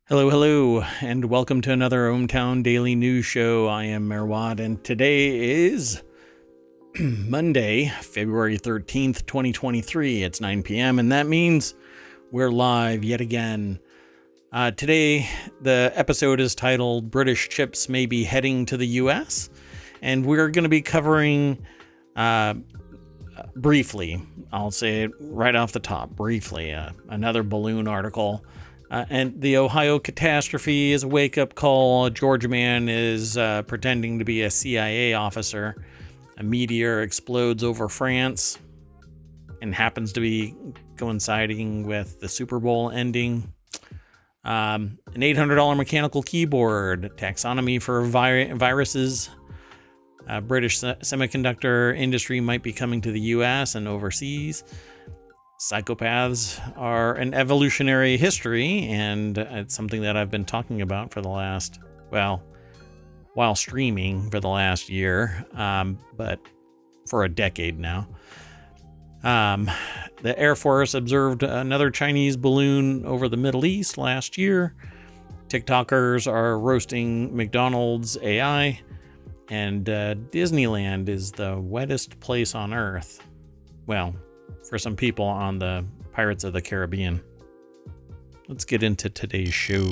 Hello, hello, and welcome to another ohmTown Daily News Show. I am Merwad, and today is Monday, February 13th, 2023. It's 9 p.m., and that means we're live yet again. Today, the episode is titled British Chips May Be Heading to the U.S., and we're going to be covering, briefly, I'll say it right off the top, briefly, another balloon article. And the Ohio catastrophe is a wake-up call. A Georgia man is pretending to be a CIA officer. A meteor explodes over France and happens to be coinciding with the Super Bowl ending. An $800 mechanical keyboard. Taxonomy for viruses. British semiconductor industry might be coming to the U.S. and overseas. Psychopaths are an evolutionary history, and it's something that I've been talking about for the last, while streaming for the last year, but for a decade now. The Air Force observed another Chinese balloon over the Middle East last year. TikTokers are roasting McDonald's AI, and Disneyland is the wettest place on Earth. Well, for some people on the Pirates of the Caribbean. Let's get into today's show.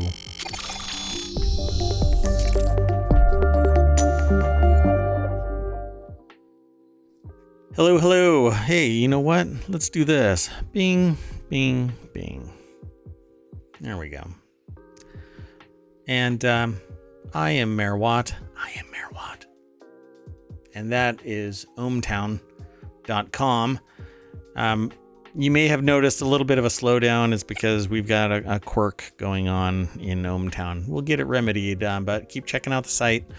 Hello, hello. Hey, you know what? Let's do this. Bing, bing, bing. There we go. And I am Merwat. And that is ohmtown.com. You may have noticed a little bit of a slowdown. It's because we've got a quirk going on in ohmTown. We'll get it remedied, but keep checking out the site.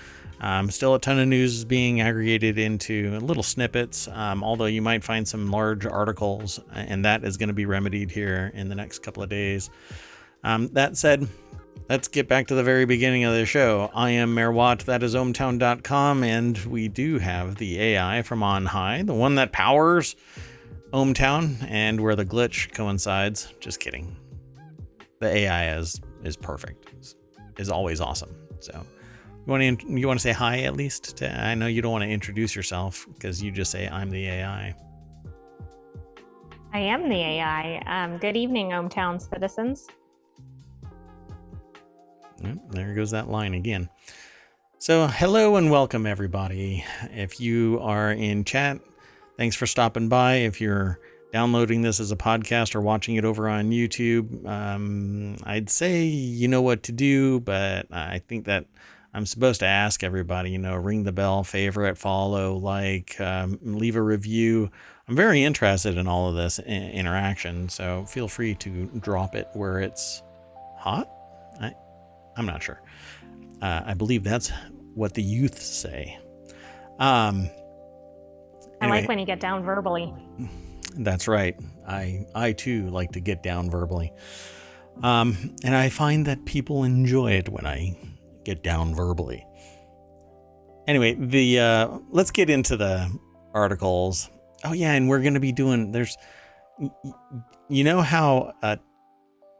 Still a ton of news is being aggregated into little snippets, although you might find some large articles, and that is going to be remedied here in the next couple of days. That said, let's get back to the very beginning of the show. I am Merwat, that is ohmtown.com, and we do have the AI from on high, the one that powers ohmTown and where the glitch coincides. Just kidding. The AI is perfect. Is always awesome. So you want to say hi at least? I know you don't want to introduce yourself because you just say I'm the AI. I am the AI. Good evening, ohmTown citizens. Yep, there goes that line again. So hello and welcome everybody. If you are in chat, thanks for stopping by. If you're downloading this as a podcast or watching it over on YouTube, I'd say you know what to do, but I think that I'm supposed to ask everybody, ring the bell, favorite, follow, like, leave a review. I'm very interested in all of this interaction, so feel free to drop it where it's hot. I'm not sure. I believe that's what the youth say. Anyway, I like when you get down verbally. That's right. I too like to get down verbally. And I find that people enjoy it when I get down verbally. Anyway, let's get into the articles. Oh yeah, and we're going to be doing, you know how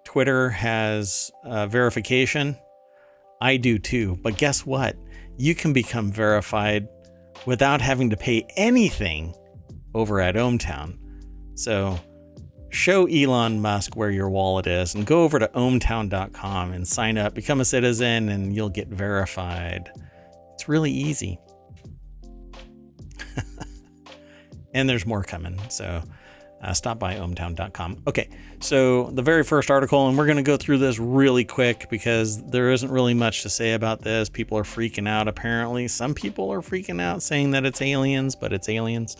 Twitter has verification? I do too, but guess what? You can become verified without having to pay anything over at ohmTown. So show Elon Musk where your wallet is and go over to ohmtown.com and sign up, become a citizen, and you'll get verified. It's really easy. And there's more coming. So stop by ohmtown.com. Okay, so the very first article, and we're going to go through this really quick because there isn't really much to say about this. People are freaking out, apparently. Some people are freaking out saying that it's aliens, but it's aliens.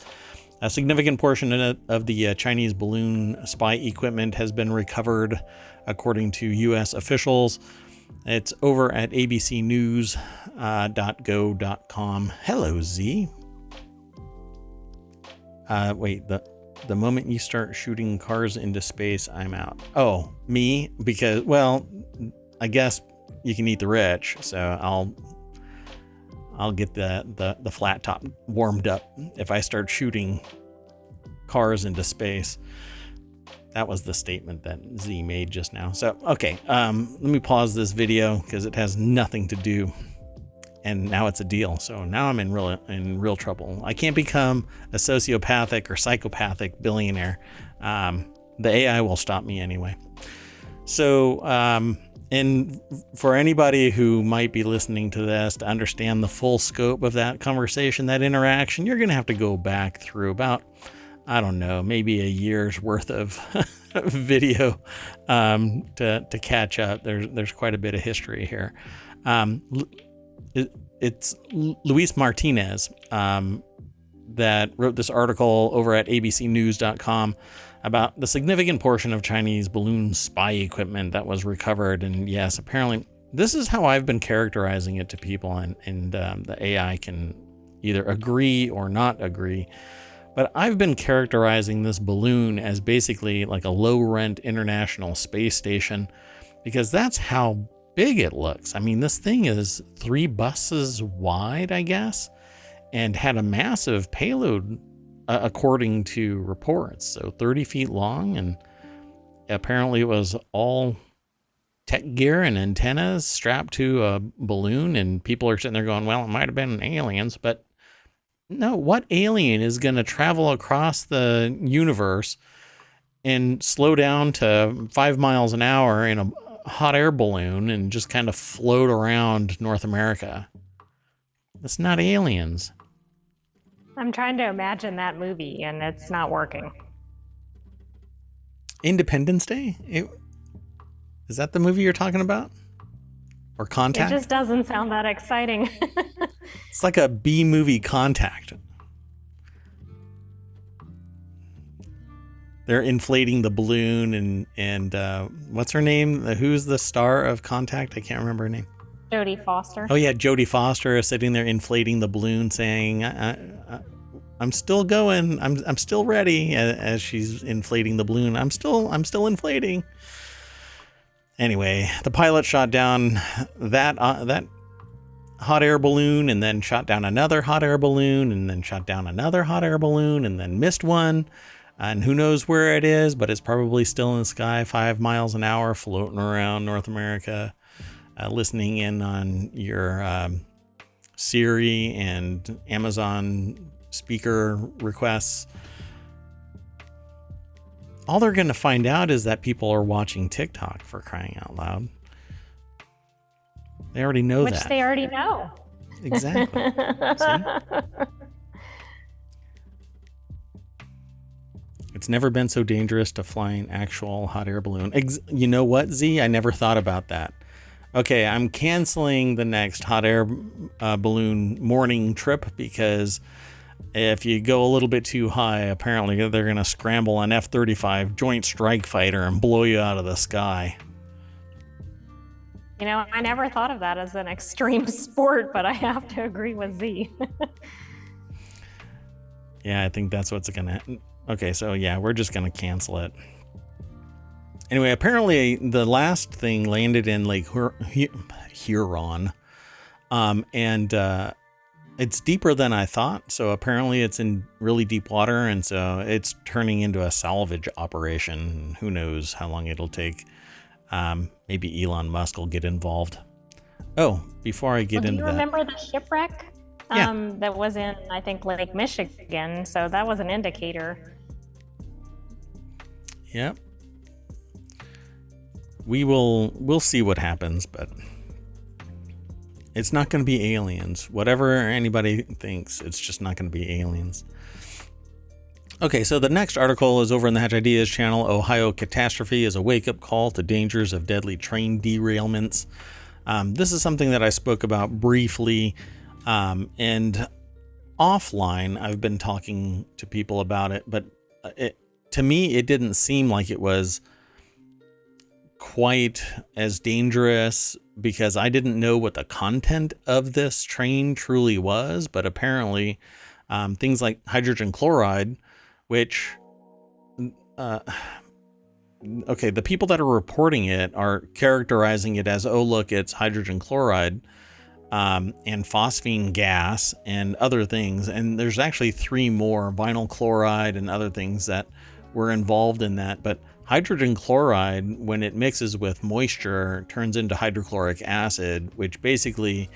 A significant portion of the Chinese balloon spy equipment has been recovered, according to U.S. officials. It's over at abcnews.go.com. Hello, Z. Wait, the moment you start shooting cars into space, I'm out. Oh, me? Because, well, I guess you can eat the rich, so I'll get the flat top warmed up if I start shooting cars into space. That was the statement that Z made just now. So, okay, let me pause this video because it has nothing to do. And now it's a deal. So now I'm in real trouble. I can't become a sociopathic or psychopathic billionaire. The AI will stop me anyway. So, and for anybody who might be listening to this to understand the full scope of that conversation, that interaction, you're going to have to go back through about, I don't know, maybe a year's worth of video to catch up. There's quite a bit of history here. It's Luis Martinez that wrote this article over at abcnews.com about the significant portion of Chinese balloon spy equipment that was recovered. And yes, apparently this is how I've been characterizing it to people, and the AI can either agree or not agree. But I've been characterizing this balloon as basically like a low-rent international space station, because that's how big it looks. I mean, this thing is 3 buses wide, I guess, and had a massive payload, according to reports. So 30 feet long, and apparently it was all tech gear and antennas strapped to a balloon, and people are sitting there going, well, it might have been aliens, but no, what alien is going to travel across the universe and slow down to 5 miles an hour in a hot air balloon and just kind of float around North America? That's not aliens. I'm trying to imagine that movie, and it's not working. Independence Day? Is that the movie you're talking about? Or Contact? It just doesn't sound that exciting. It's like a B movie, Contact. They're inflating the balloon, and what's her name? Who's the star of Contact? I can't remember her name. Jodie Foster. Oh yeah, Jodie Foster is sitting there inflating the balloon, saying, "I'm still going. I'm still ready." As she's inflating the balloon, I'm still inflating. Anyway, the pilot shot down that hot air balloon, and then shot down another hot air balloon, and then shot down another hot air balloon, and then missed one. And who knows where it is, but it's probably still in the sky, 5 miles an hour, floating around North America, listening in on your Siri and Amazon speaker requests. All they're going to find out is that people are watching TikTok, for crying out loud. They already know that. Which they already know. Exactly. See? It's never been so dangerous to fly an actual hot air balloon. You know what, Z? I never thought about that. Okay, I'm canceling the next hot air balloon morning trip, because if you go a little bit too high, apparently they're going to scramble an F-35 Joint Strike Fighter and blow you out of the sky. You know, I never thought of that as an extreme sport, but I have to agree with Z. Yeah, I think that's what's going to... Okay, so yeah, we're just going to cancel it. Anyway, apparently the last thing landed in Lake Huron. And it's deeper than I thought. So apparently it's in really deep water. And so it's turning into a salvage operation. Who knows how long it'll take. Maybe Elon Musk will get involved. Oh, before I get into that. Do you remember the shipwreck? Yeah. That was in, I think, Lake Michigan. So that was an indicator. Yep. We'll see what happens, but it's not going to be aliens. Whatever anybody thinks, it's just not going to be aliens. Okay, so the next article is over in the Hatch Ideas channel. Ohio catastrophe is a wake-up call to dangers of deadly train derailments. This is something that I spoke about briefly, and offline I've been talking to people about it, but to me it didn't seem like it was quite as dangerous, because I didn't know what the content of this train truly was. But apparently things like hydrogen chloride, which okay, the people that are reporting it are characterizing it as, oh look, it's hydrogen chloride and phosphine gas and other things, and there's actually 3 more, vinyl chloride and other things that were involved in that. But Hydrogen chloride, when it mixes with moisture, turns into hydrochloric acid, which basically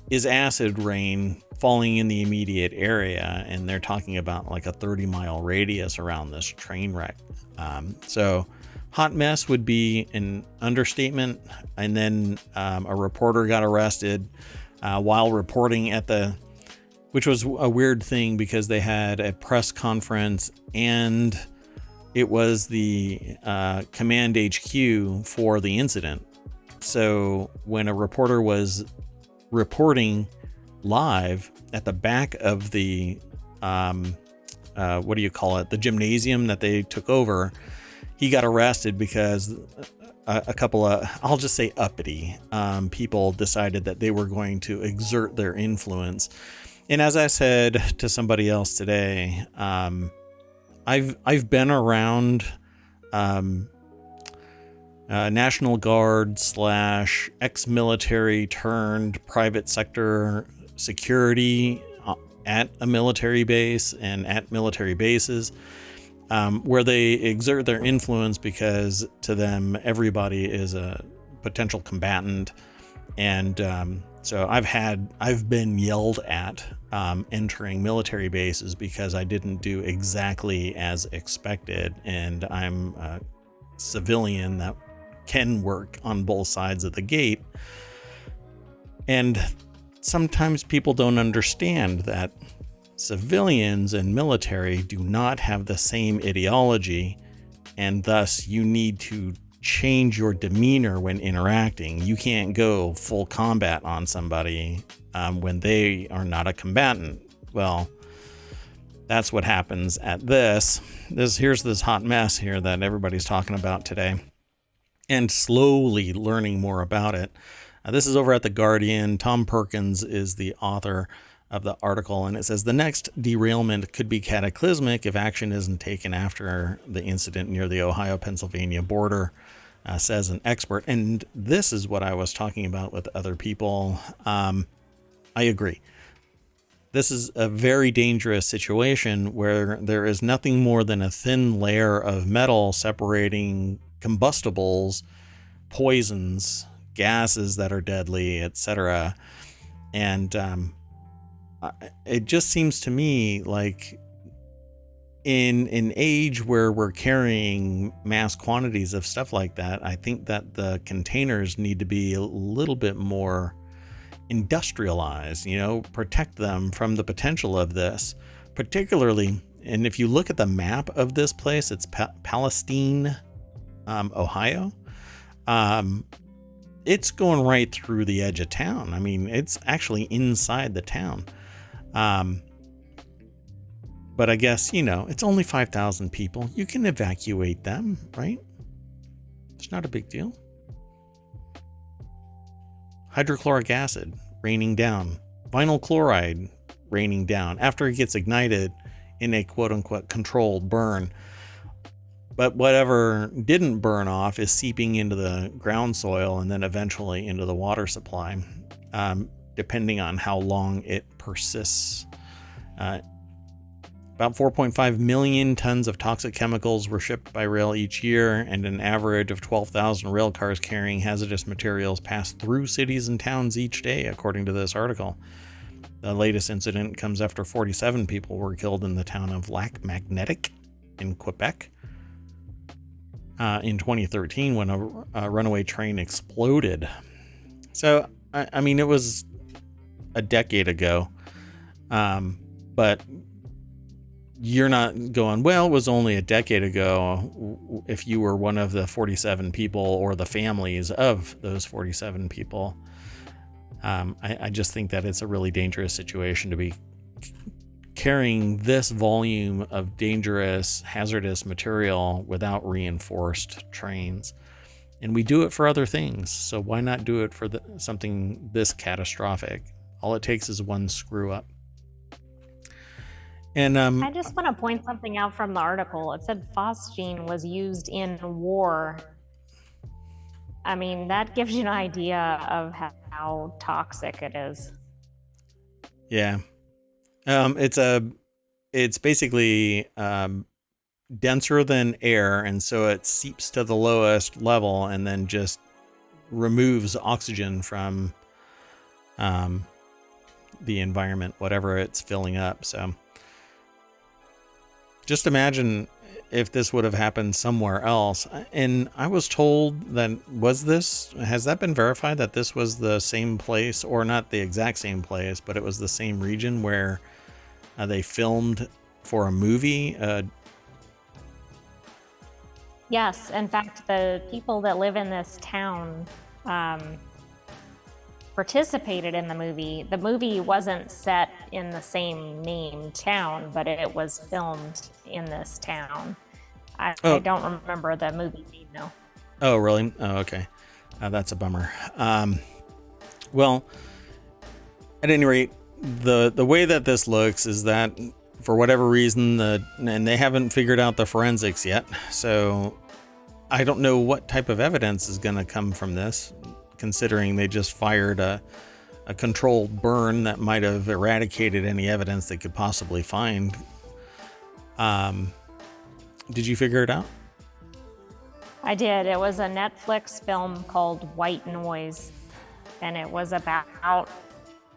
is acid rain falling in the immediate area. And they're talking about like a 30-mile radius around this train wreck. So hot mess would be an understatement. And then a reporter got arrested while reporting at which was a weird thing because they had a press conference and it was the command HQ for the incident. So when a reporter was reporting live at the back of the, the gymnasium that they took over, he got arrested because a couple of, I'll just say uppity people decided that they were going to exert their influence. And as I said to somebody else today, I've been around National Guard / ex-military turned private sector security at a military base and at military bases, where they exert their influence because to them everybody is a potential combatant. And so I've been yelled at entering military bases because I didn't do exactly as expected, and I'm a civilian that can work on both sides of the gate. And sometimes people don't understand that civilians and military do not have the same ideology, and thus you need to change your demeanor when interacting. You can't go full combat on somebody when they are not a combatant. Well, that's what happens at this. Here's this hot mess here that everybody's talking about today, and slowly learning more about it. This is over at The Guardian. Tom Perkins is the author of the article, and it says the next derailment could be cataclysmic if action isn't taken after the incident near the Ohio-Pennsylvania border, says an expert. And this is what I was talking about with other people. I agree. This is a very dangerous situation where there is nothing more than a thin layer of metal separating combustibles, poisons, gases that are deadly, etc. And it just seems to me like in an age where we're carrying mass quantities of stuff like that, I think that the containers need to be a little bit more industrialized, protect them from the potential of this, particularly. And if you look at the map of this place, it's Palestine, Ohio. It's going right through the edge of town. I mean, it's actually inside the town. But I guess, it's only 5,000 people. You can evacuate them, right? It's not a big deal. Hydrochloric acid raining down. Vinyl chloride raining down after it gets ignited in a quote-unquote controlled burn. But whatever didn't burn off is seeping into the ground soil and then eventually into the water supply, depending on how long it persists. About 4.5 million tons of toxic chemicals were shipped by rail each year, and an average of 12,000 rail cars carrying hazardous materials pass through cities and towns each day, according to this article. The latest incident comes after 47 people were killed in the town of Lac Magnetic in Quebec in 2013 when a runaway train exploded. So, I mean, it was a decade ago, but you're not going, well, it was only a decade ago, if you were one of the 47 people or the families of those 47 people. I just think that it's a really dangerous situation to be carrying this volume of dangerous, hazardous material without reinforced trains. And we do it for other things, so why not do it for something this catastrophic? All it takes is one screw up. And I just want to point something out from the article. It said phosgene was used in war. I mean, that gives you an idea of how toxic it is. Yeah. It's basically denser than air, and so it seeps to the lowest level and then just removes oxygen from the environment, whatever it's filling up. So just imagine if this would have happened somewhere else. And I was told that has that been verified that this was the same place, or not the exact same place, but it was the same region where they filmed for a movie? Yes, in fact, the people that live in this town participated in the movie. The movie wasn't set in the same name town, but it was filmed in this town. I don't remember the movie name though. Oh, really? Oh, okay. That's a bummer. Well, at any rate, the way that this looks is that for whatever reason, and they haven't figured out the forensics yet, so I don't know what type of evidence is going to come from this, considering they just fired a controlled burn that might have eradicated any evidence they could possibly find. Did you figure it out? I did. It was a Netflix film called White Noise, and it was about,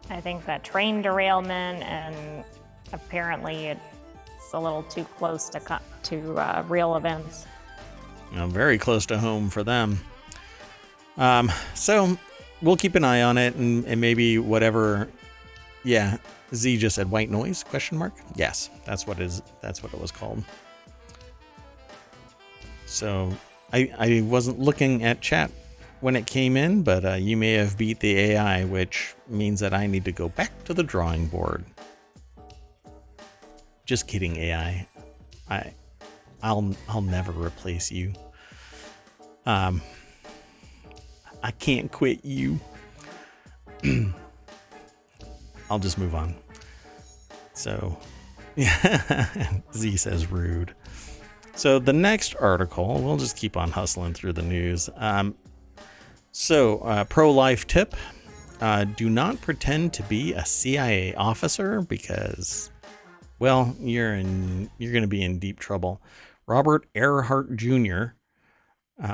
I think, a train derailment, and apparently it's a little too close to real events. Very close to home for them. So we'll keep an eye on it, and maybe whatever. Yeah, Z just said white noise ? Yes, that's what it was called. So I wasn't looking at chat when it came in, but you may have beat the AI, which means that I need to go back to the drawing board. Just kidding, AI. I'll never replace you. I can't quit you. I'll just move on. So, yeah, Z says rude. So the next article, we'll just keep on hustling through the news. Pro-life tip: do not pretend to be a CIA officer because, well, you're going to be in deep trouble. Robert Earhart Jr.,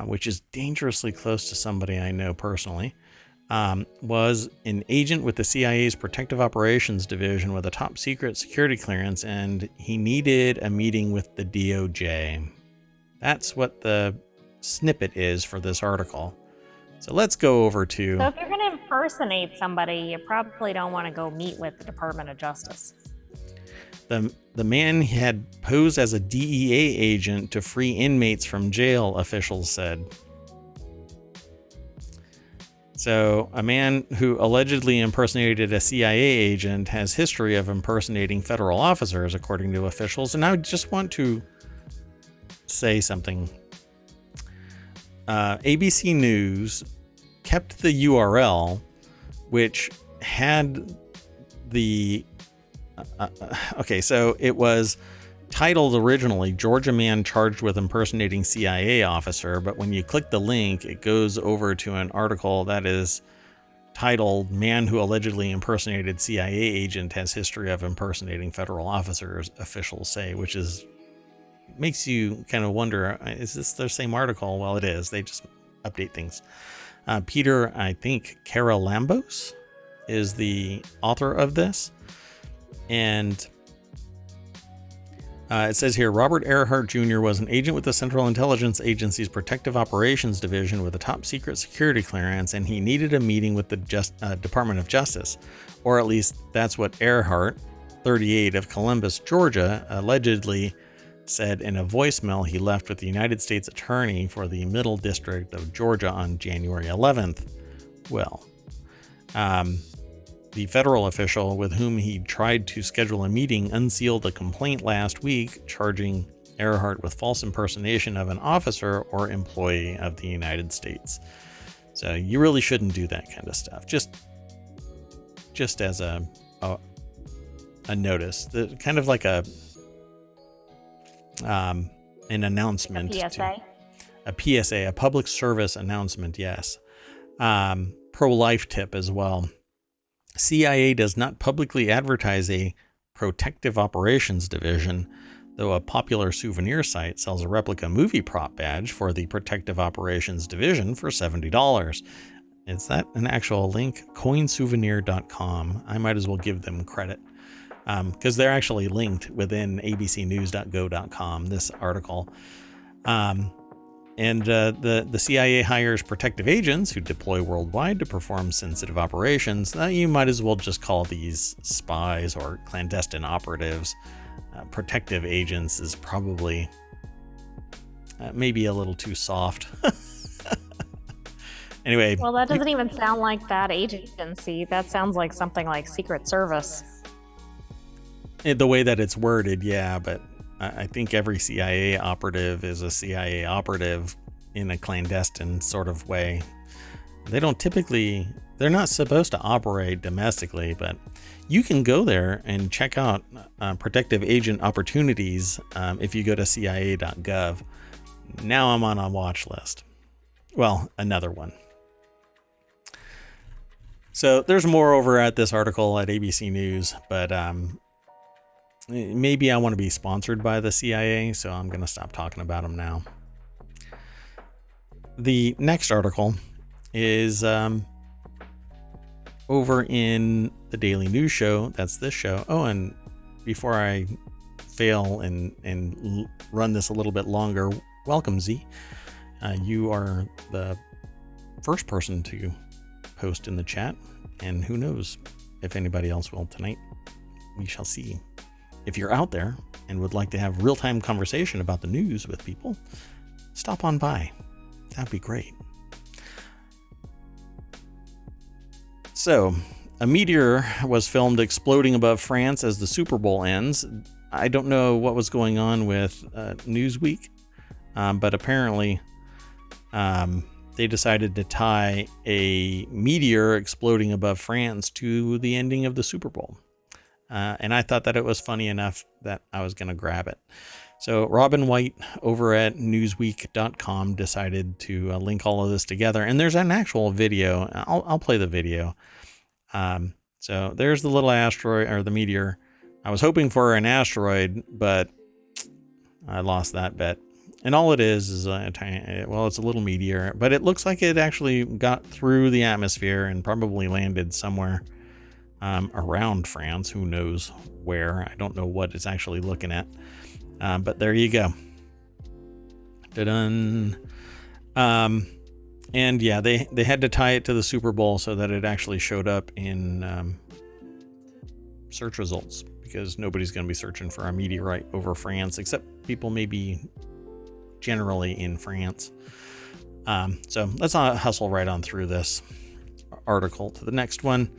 which is dangerously close to somebody I know personally, was an agent with the CIA's Protective Operations Division with a top secret security clearance, and he needed a meeting with the DOJ. That's what the snippet is for this article. So let's go over to... So if you're going to impersonate somebody, you probably don't want to go meet with the Department of Justice. The man had posed as a DEA agent to free inmates from jail, officials said. So, a man who allegedly impersonated a CIA agent has history of impersonating federal officers, according to officials. And I just want to say something. ABC News kept the URL, which had the... okay, so it was titled originally Georgia Man Charged with Impersonating CIA Officer, but when you click the link, it goes over to an article that is titled Man Who Allegedly Impersonated CIA Agent Has History of Impersonating Federal Officers, officials say, which makes you kind of wonder, is this the same article? Well, it is. They just update things. Peter, I think, Karalambos is the author of this. And it says here, Robert Earhart Jr. was an agent with the Central Intelligence Agency's Protective Operations Division with a top secret security clearance, and he needed a meeting with the Department of Justice. Or at least that's what Earhart, 38 of Columbus, Georgia, allegedly said in a voicemail he left with the United States Attorney for the Middle District of Georgia on January 11th. Well, the federal official with whom he tried to schedule a meeting unsealed a complaint last week charging Earhart with false impersonation of an officer or employee of the United States. So you really shouldn't do that kind of stuff. Just as a notice, kind of like an announcement. A PSA? A PSA, a public service announcement, yes. Pro-life tip as well. CIA does not publicly advertise a Protective Operations Division. though a popular souvenir site sells a replica movie prop badge for the Protective Operations Division for $70. Is that an actual link? Coinsouvenir.com. I might as well give them credit because they're actually linked within abcnews.go.com, this article. And the CIA hires protective agents who deploy worldwide to perform sensitive operations. You might as well just call these spies or clandestine operatives. Protective agents is probably maybe a little too soft. Anyway. Well, that doesn't even sound like that agency. That sounds like something like Secret Service. The way that it's worded, yeah, but I think every CIA operative is a CIA operative in a clandestine sort of way. They're not supposed to operate domestically, but you can go there and check out protective agent opportunities if you go to cia.gov. Now I'm on a watch list. Well, another one. So there's more over at this article at ABC News, but maybe I want to be sponsored by the CIA, so I'm going to stop talking about them now. The next article is over in the Daily News Show. That's this show. Oh, and before I fail and run this a little bit longer, welcome, Z. You are the first person to post in the chat, and who knows if anybody else will tonight. We shall see. If you're out there and would like to have real-time conversation about the news with people, stop on by. That'd be great. So, a meteor was filmed exploding above France as the Super Bowl ends. I don't know what was going on with Newsweek, but apparently they decided to tie a meteor exploding above France to the ending of the Super Bowl. And I thought that it was funny enough that I was going to grab it. So Robin White over at newsweek.com decided to link all of this together. And there's an actual video. I'll play the video. So there's the little asteroid, or the meteor. I was hoping for an asteroid, but I lost that bet. And all it is a tiny, well, it's a little meteor, but it looks like it actually got through the atmosphere and probably landed somewhere around France. Who knows where? I don't know what it's actually looking at. But there you go. Ta-dun. And yeah, they had to tie it to the Super Bowl so that it actually showed up in search results, because nobody's going to be searching for a meteorite over France, except people maybe generally in France. So let's hustle right on through this article to the next one.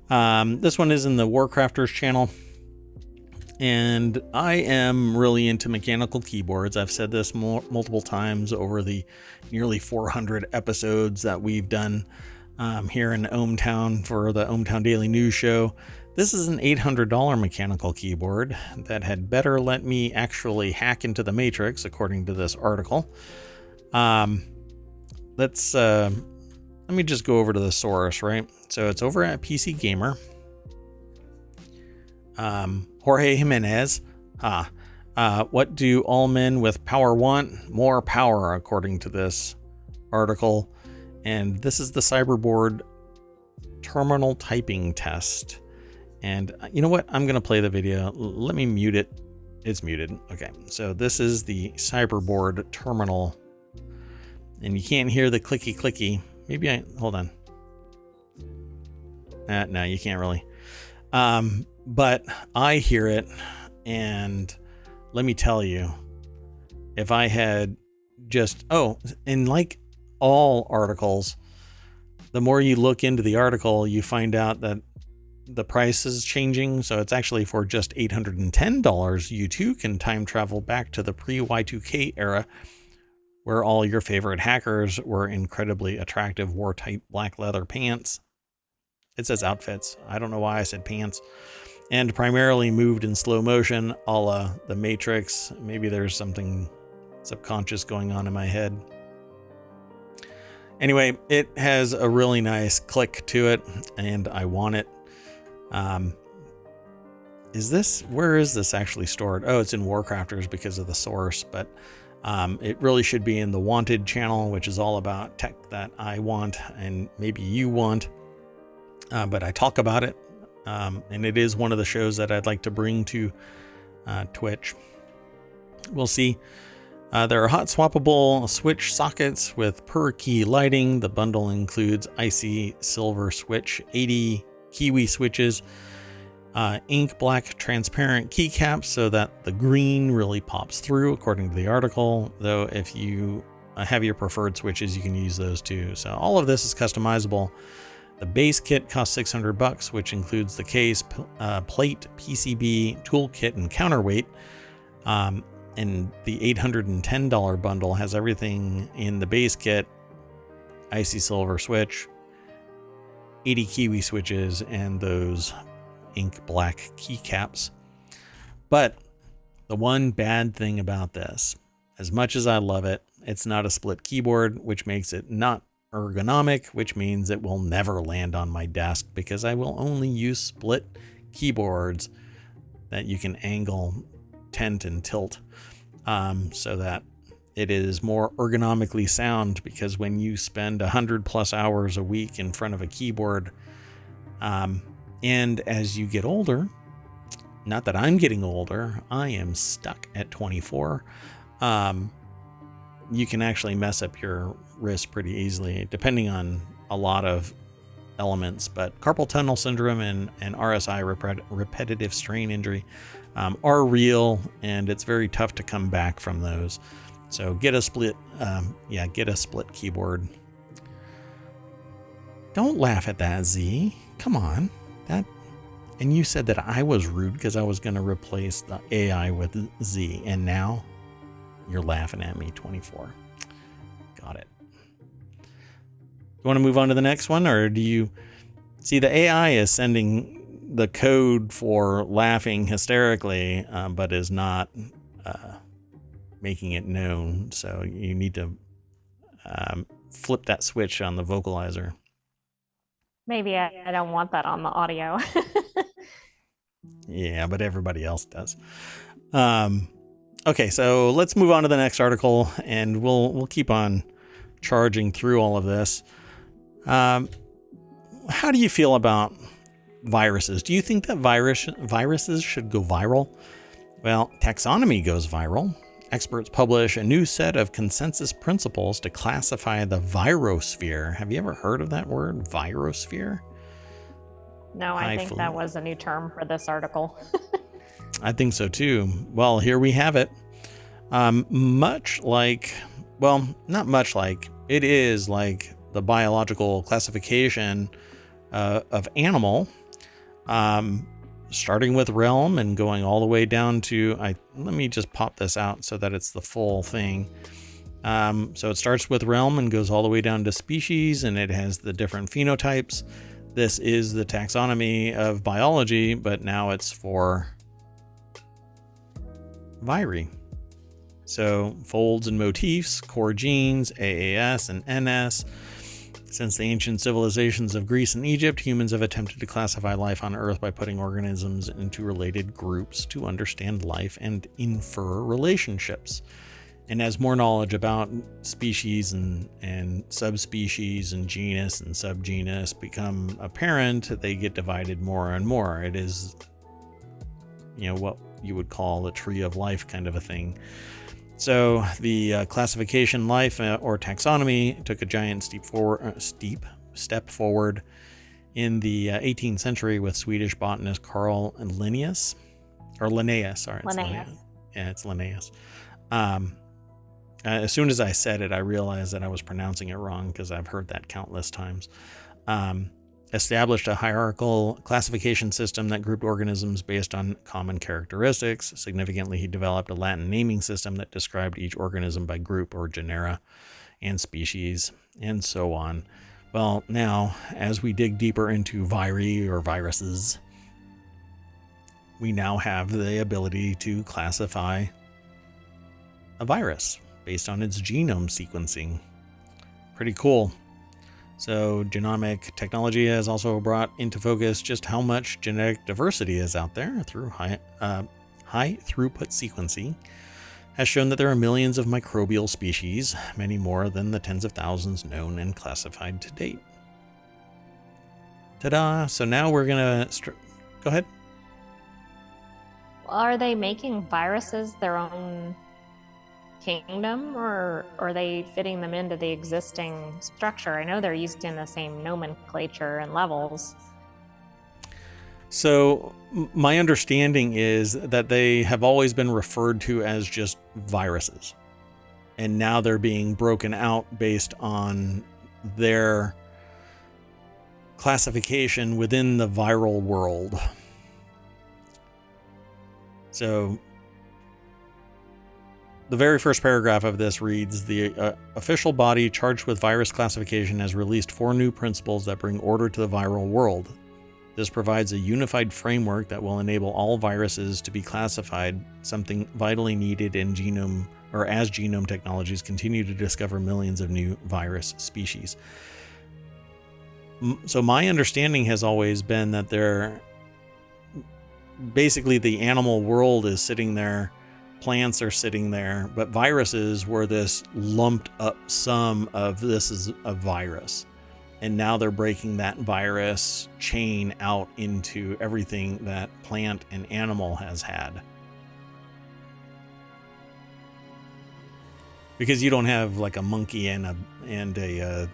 This one is in the Warcrafters channel, and I am really into mechanical keyboards. I've said this multiple times over the nearly 400 episodes that we've done here in ohmTown for the ohmTown Daily News Show. This is an $800 mechanical keyboard that had better let me actually hack into the Matrix, according to this article. Let me just go over to the source, right? So it's over at PC Gamer. Jorge Jimenez. What do all men with power want? More power, according to this article. And this is the Cyberboard terminal typing test. And you know what? I'm going to play the video. Let me mute it. It's muted. Okay. So this is the Cyberboard terminal. And you can't hear the clicky clicky. Maybe hold on. No, you can't really. But I hear it, and let me tell you, if I had just, and like all articles, the more you look into the article, you find out that the price is changing. So it's actually for just $810. You too can time travel back to the pre-Y2K era, where all your favorite hackers were incredibly attractive, wore tight black leather pants. It says outfits. I don't know why I said pants. And primarily moved in slow motion, a la The Matrix. Maybe there's something subconscious going on in my head. Anyway, it has a really nice click to it, and I want it. where is this actually stored? Oh, it's in Warcrafters because of the source, but it really should be in the Wanted channel, which is all about tech that I want and maybe you want. But I talk about it, and it is one of the shows that I'd like to bring to Twitch. We'll see. There are hot swappable switch sockets with per key lighting. The bundle includes icy silver switch, 80 Kiwi switches, ink black transparent keycaps so that the green really pops through, according to the article. Though if you have your preferred switches, you can use those too. So all of this is customizable. The base kit costs $600, which includes the case, plate, PCB, toolkit, and counterweight. And the $810 bundle has everything in the base kit: icy silver switch, 80 Kiwi switches, and those ink black keycaps. But the one bad thing about this, as much as I love it, it's not a split keyboard, which makes it not ergonomic, which means it will never land on my desk because I will only use split keyboards that you can angle, tent, and tilt, so that it is more ergonomically sound. Because when you spend 100+ hours a week in front of a keyboard, and as you get older, not that I'm getting older, I am stuck at 24, you can actually mess up your wrist pretty easily, depending on a lot of elements. But carpal tunnel syndrome and RSI, repetitive strain injury, are real, and it's very tough to come back from those. So get a split keyboard. Don't laugh at that, Z. Come on. And you said that I was rude because I was going to replace the AI with Z, and now you're laughing at me, 24. Got it. You want to move on to the next one, or do you see the AI is sending the code for laughing hysterically, but is not making it known? So you need to flip that switch on the vocalizer. Maybe I don't want that on the audio. Yeah, but everybody else does. Okay, so let's move on to the next article, and we'll keep on charging through all of this. How do you feel about viruses? Do you think that viruses should go viral? Well, taxonomy goes viral. Experts publish a new set of consensus principles to classify the virosphere. Have you ever heard of that word, virosphere? No, I think that was a new term for this article. I think so too. Well, here we have it. Much like, well, not much like, it is like the biological classification of animal, starting with realm and going all the way down to, let me just pop this out so that it's the full thing. So it starts with realm and goes all the way down to species, and it has the different phenotypes. This is the taxonomy of biology, but now it's for viri. So folds and motifs, core genes, AAS and NS. Since the ancient civilizations of Greece and Egypt, humans have attempted to classify life on Earth by putting organisms into related groups to understand life and infer relationships. And as more knowledge about species and subspecies and genus and subgenus become apparent, they get divided more and more. It is, what you would call a tree of life kind of a thing. So the classification life or taxonomy took a giant steep step forward in the 18th century with Swedish botanist Carl Linnaeus. Sorry, Linnaeus. It's Linnaeus. As soon as I said it, I realized that I was pronouncing it wrong because I've heard that countless times. Established a hierarchical classification system that grouped organisms based on common characteristics. Significantly, he developed a Latin naming system that described each organism by group or genera and species, and so on. Well, now, as we dig deeper into viri or viruses, we now have the ability to classify a virus based on its genome sequencing. Pretty cool. So genomic technology has also brought into focus just how much genetic diversity is out there through high throughput sequencing. Has shown that there are millions of microbial species, many more than the tens of thousands known and classified to date. Ta-da! So now we're gonna go ahead. Are they making viruses their own kingdom, or are they fitting them into the existing structure? I know they're using the same nomenclature and levels. So my understanding is that they have always been referred to as just viruses. And now they're being broken out based on their classification within the viral world. So the very first paragraph of this reads, the official body charged with virus classification has released 4 new principles that bring order to the viral world. This provides a unified framework that will enable all viruses to be classified, something vitally needed in as genome technologies continue to discover millions of new virus species. So my understanding has always been that basically the animal world is sitting there, plants are sitting there, but viruses were this lumped up sum of this is a virus. And now they're breaking that virus chain out into everything that plant and animal has had. Because you don't have like a monkey and a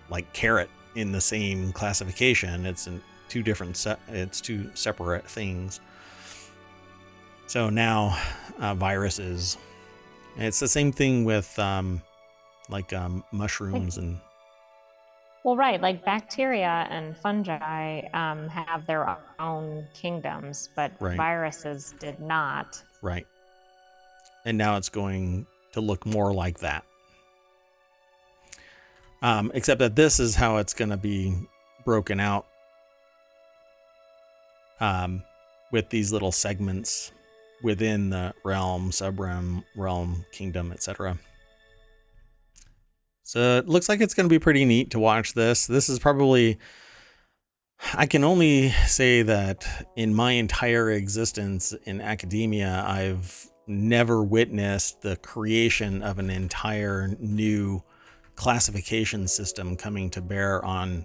like carrot in the same classification. It's in two separate things. So now viruses. It's the same thing with mushrooms and. Well, right, like bacteria and fungi have their own kingdoms, but right. Viruses did not. Right. And now it's going to look more like that. Except that this is how it's going to be broken out with these little segments within the realm, realm, kingdom, etc. So it looks like it's going to be pretty neat to watch this. This is probably, I can only say that in my entire existence in academia, I've never witnessed the creation of an entire new classification system coming to bear on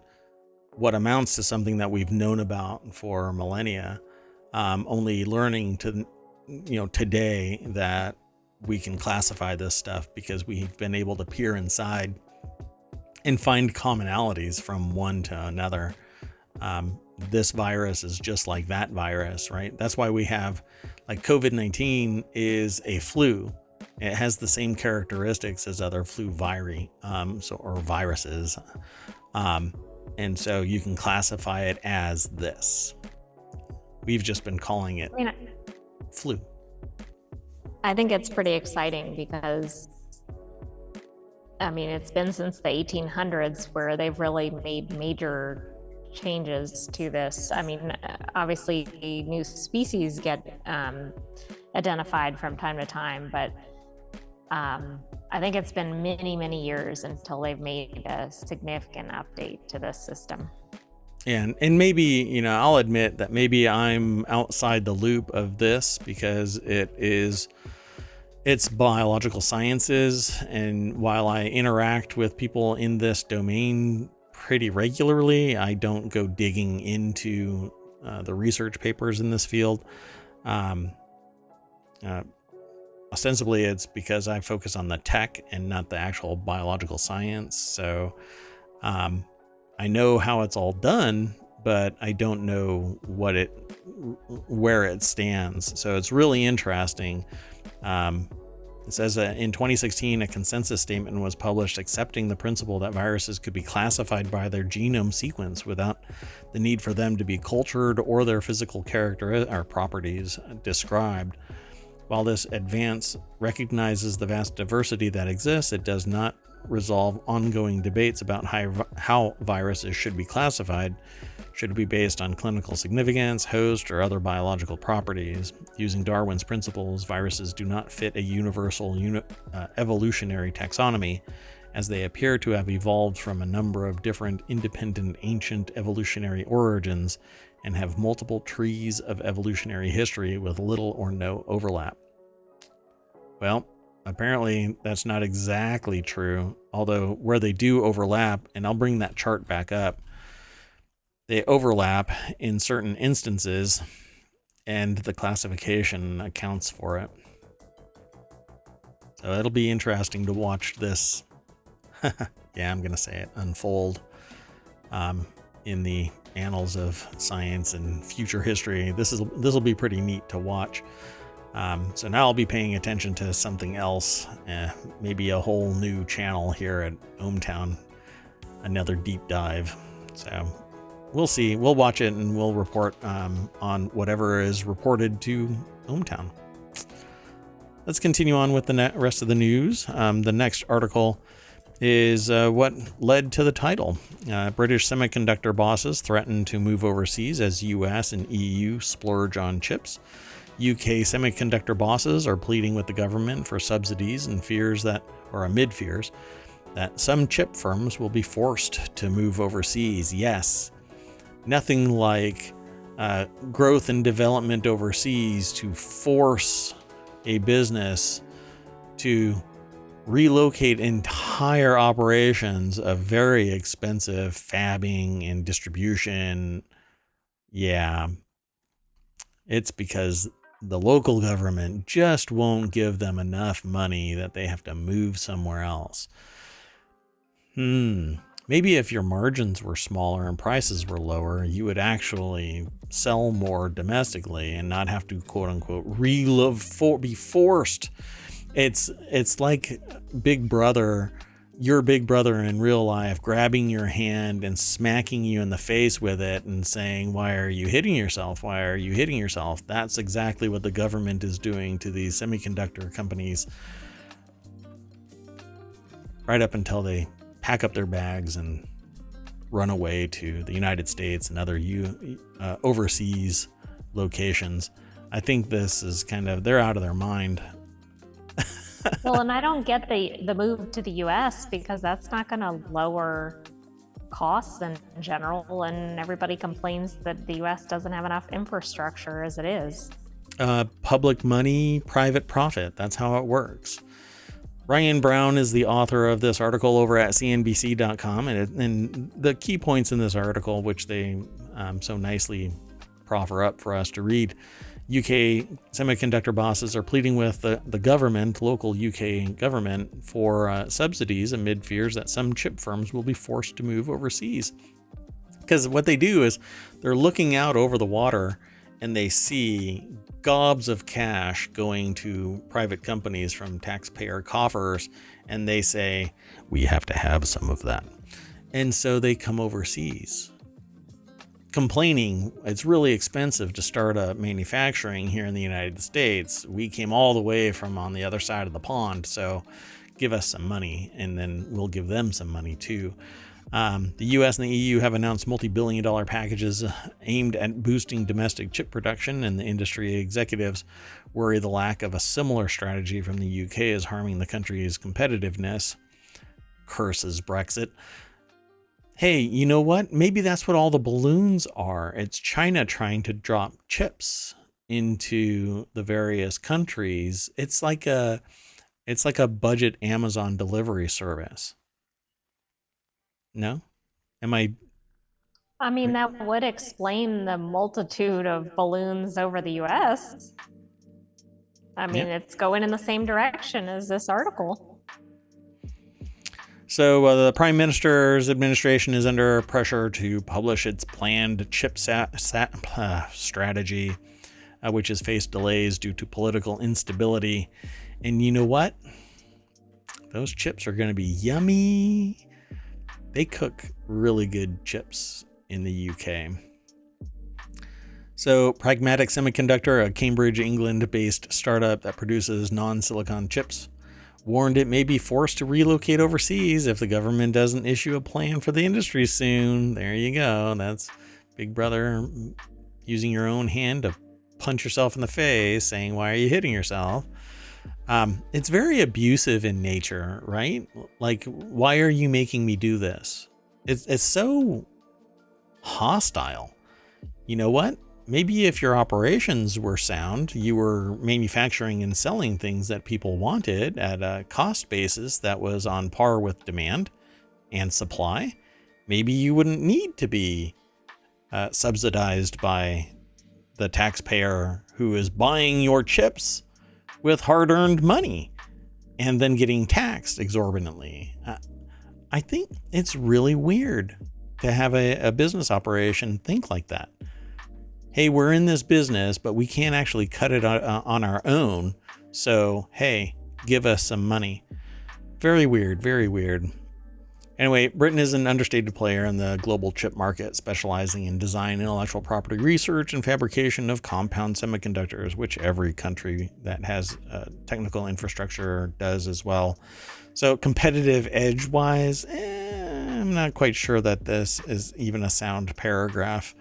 what amounts to something that we've known about for millennia. Only learning today that we can classify this stuff because we've been able to peer inside and find commonalities from one to another. This virus is just like that virus, right? That's why we have like COVID-19 is a flu. It has the same characteristics as other flu or viruses. And so you can classify it as this. We've just been calling it flu. I think it's pretty exciting because, it's been since the 1800s where they've really made major changes to this. Obviously, new species get identified from time to time, but I think it's been many, many years until they've made a significant update to this system. And maybe, I'll admit that maybe I'm outside the loop of this because it's biological sciences. And while I interact with people in this domain pretty regularly, I don't go digging into the research papers in this field. Ostensibly, it's because I focus on the tech and not the actual biological science. So I know how it's all done, but I don't know where it stands. So it's really interesting. It says that in 2016, a consensus statement was published accepting the principle that viruses could be classified by their genome sequence without the need for them to be cultured or their physical character or properties described. While this advance recognizes the vast diversity that exists, it does not resolve ongoing debates about how viruses should be classified. Should it be based on clinical significance, host, or other biological properties? Using Darwin's principles, viruses do not fit a universal evolutionary taxonomy. as they appear to have evolved from a number of different independent ancient evolutionary origins and have multiple trees of evolutionary history with little or no overlap. Well, apparently that's not exactly true, although where they do overlap, and I'll bring that chart back up, they overlap in certain instances, and the classification accounts for it. So it'll be interesting to watch this, yeah, I'm going to say it, unfold in the annals of science and future history. This will be pretty neat to watch. So now I'll be paying attention to something else, maybe a whole new channel here at ohmTown, another deep dive. So we'll see. We'll watch it and we'll report on whatever is reported to ohmTown. Let's continue on with the rest of the news. The next article is what led to the title. British semiconductor bosses threaten to move overseas as US and EU splurge on chips. UK semiconductor bosses are pleading with the government for subsidies and amid fears that some chip firms will be forced to move overseas. Yes, nothing like growth and development overseas to force a business to relocate entire operations of very expensive fabbing and distribution. Yeah, it's because the local government just won't give them enough money that they have to move somewhere else. Maybe if your margins were smaller and prices were lower, you would actually sell more domestically and not have to, quote unquote, be forced. It's like Big Brother, your Big Brother in real life, grabbing your hand and smacking you in the face with it and saying, "Why are you hitting yourself? Why are you hitting yourself?" That's exactly what the government is doing to these semiconductor companies, right up until they pack up their bags and run away to the United States and other overseas locations. I think this is they're out of their mind. Well, and I don't get the move to the US because that's not going to lower costs in general, and everybody complains that the US doesn't have enough infrastructure as it is. Public money, private profit. That's how it works. Ryan Brown is the author of this article over at CNBC.com, and the key points in this article, which they so nicely proffer up for us to read. UK semiconductor bosses are pleading with the government, local UK government, for subsidies amid fears that some chip firms will be forced to move overseas. Because what they do is they're looking out over the water and they see gobs of cash going to private companies from taxpayer coffers, and they say, "We have to have some of that." And so they come overseas, complaining it's really expensive to start a manufacturing here in the United States. We came all the way from on the other side of the pond, so give us some money, and then we'll give them some money too. The US and the EU have announced multi-billion-dollar packages aimed at boosting domestic chip production, and the industry executives worry the lack of a similar strategy from the UK is harming the country's competitiveness. Curses Brexit. Hey, you know what? Maybe that's what all the balloons are. It's China trying to drop chips into the various countries. It's like a budget Amazon delivery service. No? Am I? I mean, that would explain the multitude of balloons over the US. I mean, It's going in the same direction as this article. So the Prime Minister's administration is under pressure to publish its planned chip strategy, which has faced delays due to political instability. And you know what? Those chips are going to be yummy. They cook really good chips in the UK. So Pragmatic Semiconductor, a Cambridge, England-based startup that produces non-silicon chips, warned it may be forced to relocate overseas if the government doesn't issue a plan for the industry soon. There you go. That's Big Brother using your own hand to punch yourself in the face, saying, "Why are you hitting yourself?" It's very abusive in nature, right? Like, why are you making me do this? It's so hostile. You know what? Maybe if your operations were sound, you were manufacturing and selling things that people wanted at a cost basis that was on par with demand and supply, maybe you wouldn't need to be subsidized by the taxpayer who is buying your chips with hard-earned money and then getting taxed exorbitantly. I think it's really weird to have a business operation think like that. Hey, we're in this business, but we can't actually cut it on our own. So, hey, give us some money. Very weird, very weird. Anyway, Britain is an understated player in the global chip market, specializing in design, intellectual property research, and fabrication of compound semiconductors, which every country that has technical infrastructure does as well. So competitive edge-wise, I'm not quite sure that this is even a sound paragraph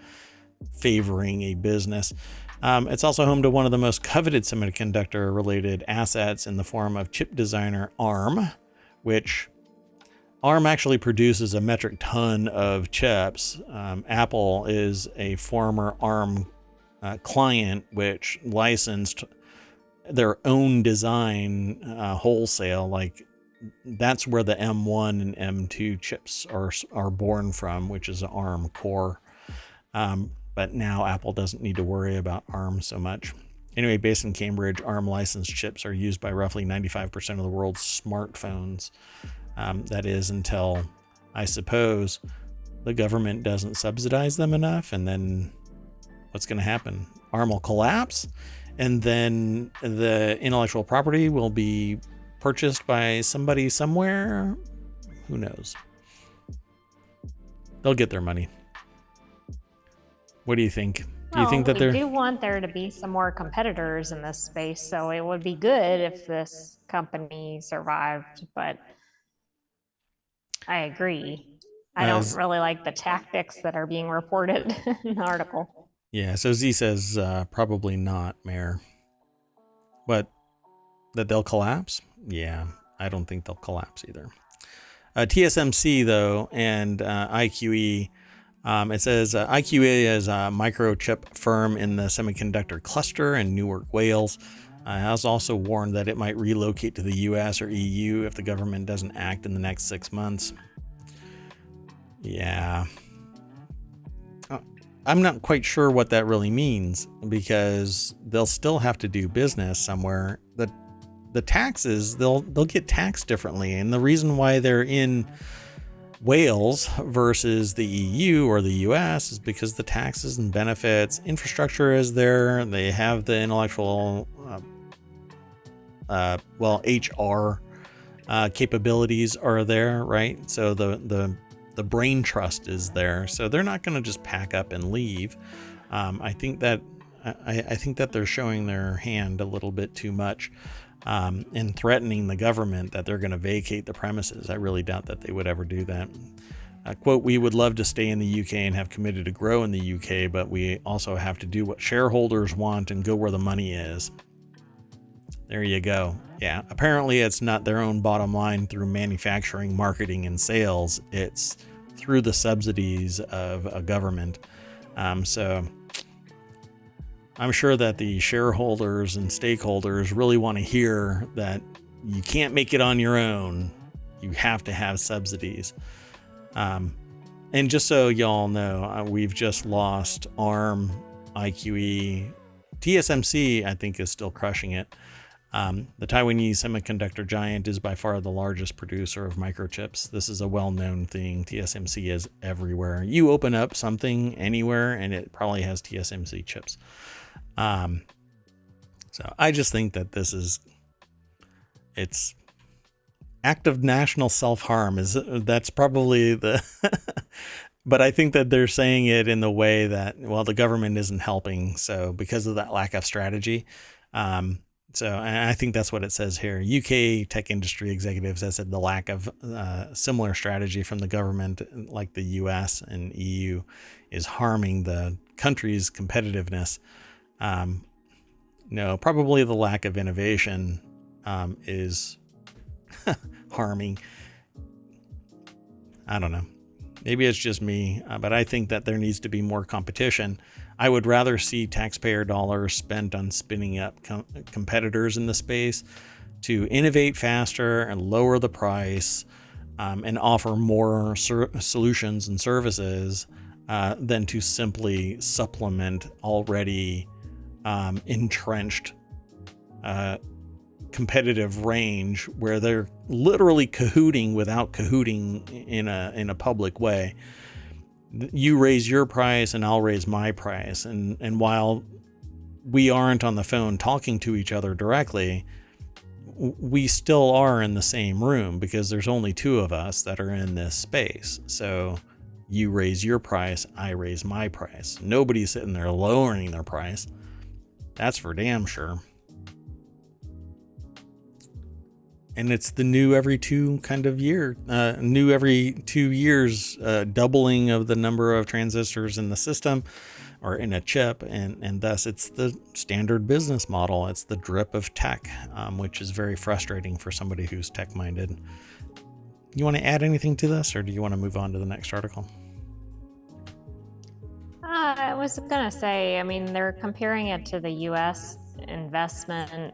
favoring a business. It's also home to one of the most coveted semiconductor-related assets in the form of chip designer ARM, which ARM actually produces a metric ton of chips. Apple is a former ARM client which licensed their own design wholesale. Like, that's where the M1 and M2 chips are born from, which is an ARM core. But now Apple doesn't need to worry about ARM so much. Anyway, based in Cambridge, ARM licensed chips are used by roughly 95% of the world's smartphones. That is until, I suppose, the government doesn't subsidize them enough, and then what's going to happen? ARM will collapse, and then the intellectual property will be purchased by somebody somewhere. Who knows? They'll get their money. What do you think? Do you think that we do want there to be some more competitors in this space, so it would be good if this company survived, but I agree. I don't really like the tactics that are being reported in the article. Yeah, so Z says probably not, Mayor. What? That they'll collapse? Yeah, I don't think they'll collapse either. TSMC, though, and IQE, it says IQE is a microchip firm in the semiconductor cluster in Newark, Wales. Has also warned that it might relocate to the US or EU if the government doesn't act in the next 6 months. Yeah. I'm not quite sure what that really means, because they'll still have to do business somewhere. The taxes, they'll get taxed differently. And the reason why they're in Wales versus the EU or the US is because the taxes and benefits, infrastructure is there. They have the intellectual, HR capabilities are there, right? So the brain trust is there. So they're not going to just pack up and leave. I think that they're showing their hand a little bit too much. And threatening the government that they're going to vacate the premises. I really doubt that they would ever do that. Quote, we would love to stay in the UK and have committed to grow in the UK, but we also have to do what shareholders want and go where the money is. There you go. Yeah, apparently it's not their own bottom line through manufacturing, marketing, and sales. It's through the subsidies of a government. So I'm sure that the shareholders and stakeholders really want to hear that you can't make it on your own. You have to have subsidies. And just so y'all know, we've just lost ARM, IQE. TSMC, I think, is still crushing it. The Taiwanese semiconductor giant is by far the largest producer of microchips. This is a well-known thing. TSMC is everywhere. You open up something anywhere and it probably has TSMC chips. So I just think that it's act of national self-harm. That's probably the, but I think that they're saying it in the way that, well, the government isn't helping. So because of that lack of strategy, so I think that's what it says here. UK tech industry executives have said the lack of similar strategy from the government, like the US and EU, is harming the country's competitiveness. No, probably the lack of innovation is harming. I don't know. Maybe it's just me, but I think that there needs to be more competition. I would rather see taxpayer dollars spent on spinning up competitors in the space to innovate faster and lower the price, and offer more solutions and services than to simply supplement already entrenched competitive range where they're literally cahooting without cahooting in a public way. You raise your price and I'll raise my price, and while we aren't on the phone talking to each other directly, we still are in the same room because there's only two of us that are in this space. So you raise your price, I raise my price. Nobody's sitting there lowering their price. That's for damn sure. And it's the new every 2 kind of year, new every 2 years, doubling of the number of transistors in the system or in a chip. And thus it's the standard business model. It's the drip of tech, which is very frustrating for somebody who's tech minded. You want to add anything to this, or do you want to move on to the next article? I was going to say, I mean, they're comparing it to the U.S. investment.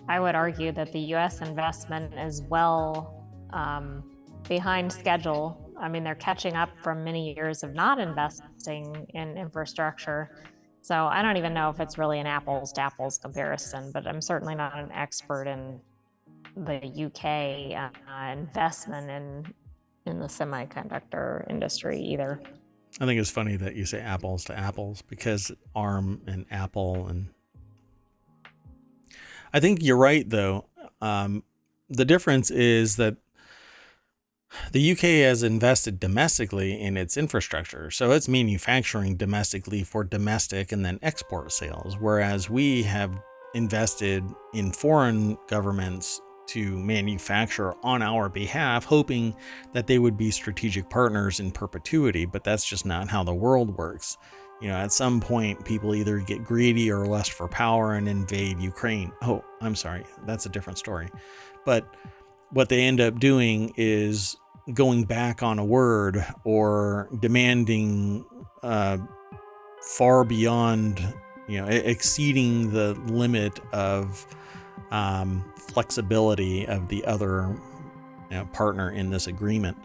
I would argue that the U.S. investment is well behind schedule. I mean, they're catching up from many years of not investing in infrastructure. So I don't even know if it's really an apples to apples comparison, but I'm certainly not an expert in the UK investment in the semiconductor industry either. I think it's funny that you say apples to apples, because ARM and Apple, and I think you're right though. The difference is that the UK has invested domestically in its infrastructure, so it's manufacturing domestically for domestic and then export sales, whereas we have invested in foreign governments to manufacture on our behalf, hoping that they would be strategic partners in perpetuity. But that's just not how the world works. You know, at some point, people either get greedy or lust for power and invade Ukraine. Oh, I'm sorry, that's a different story. But what they end up doing is going back on a word or demanding far beyond, exceeding the limit of flexibility of the other partner in this agreement.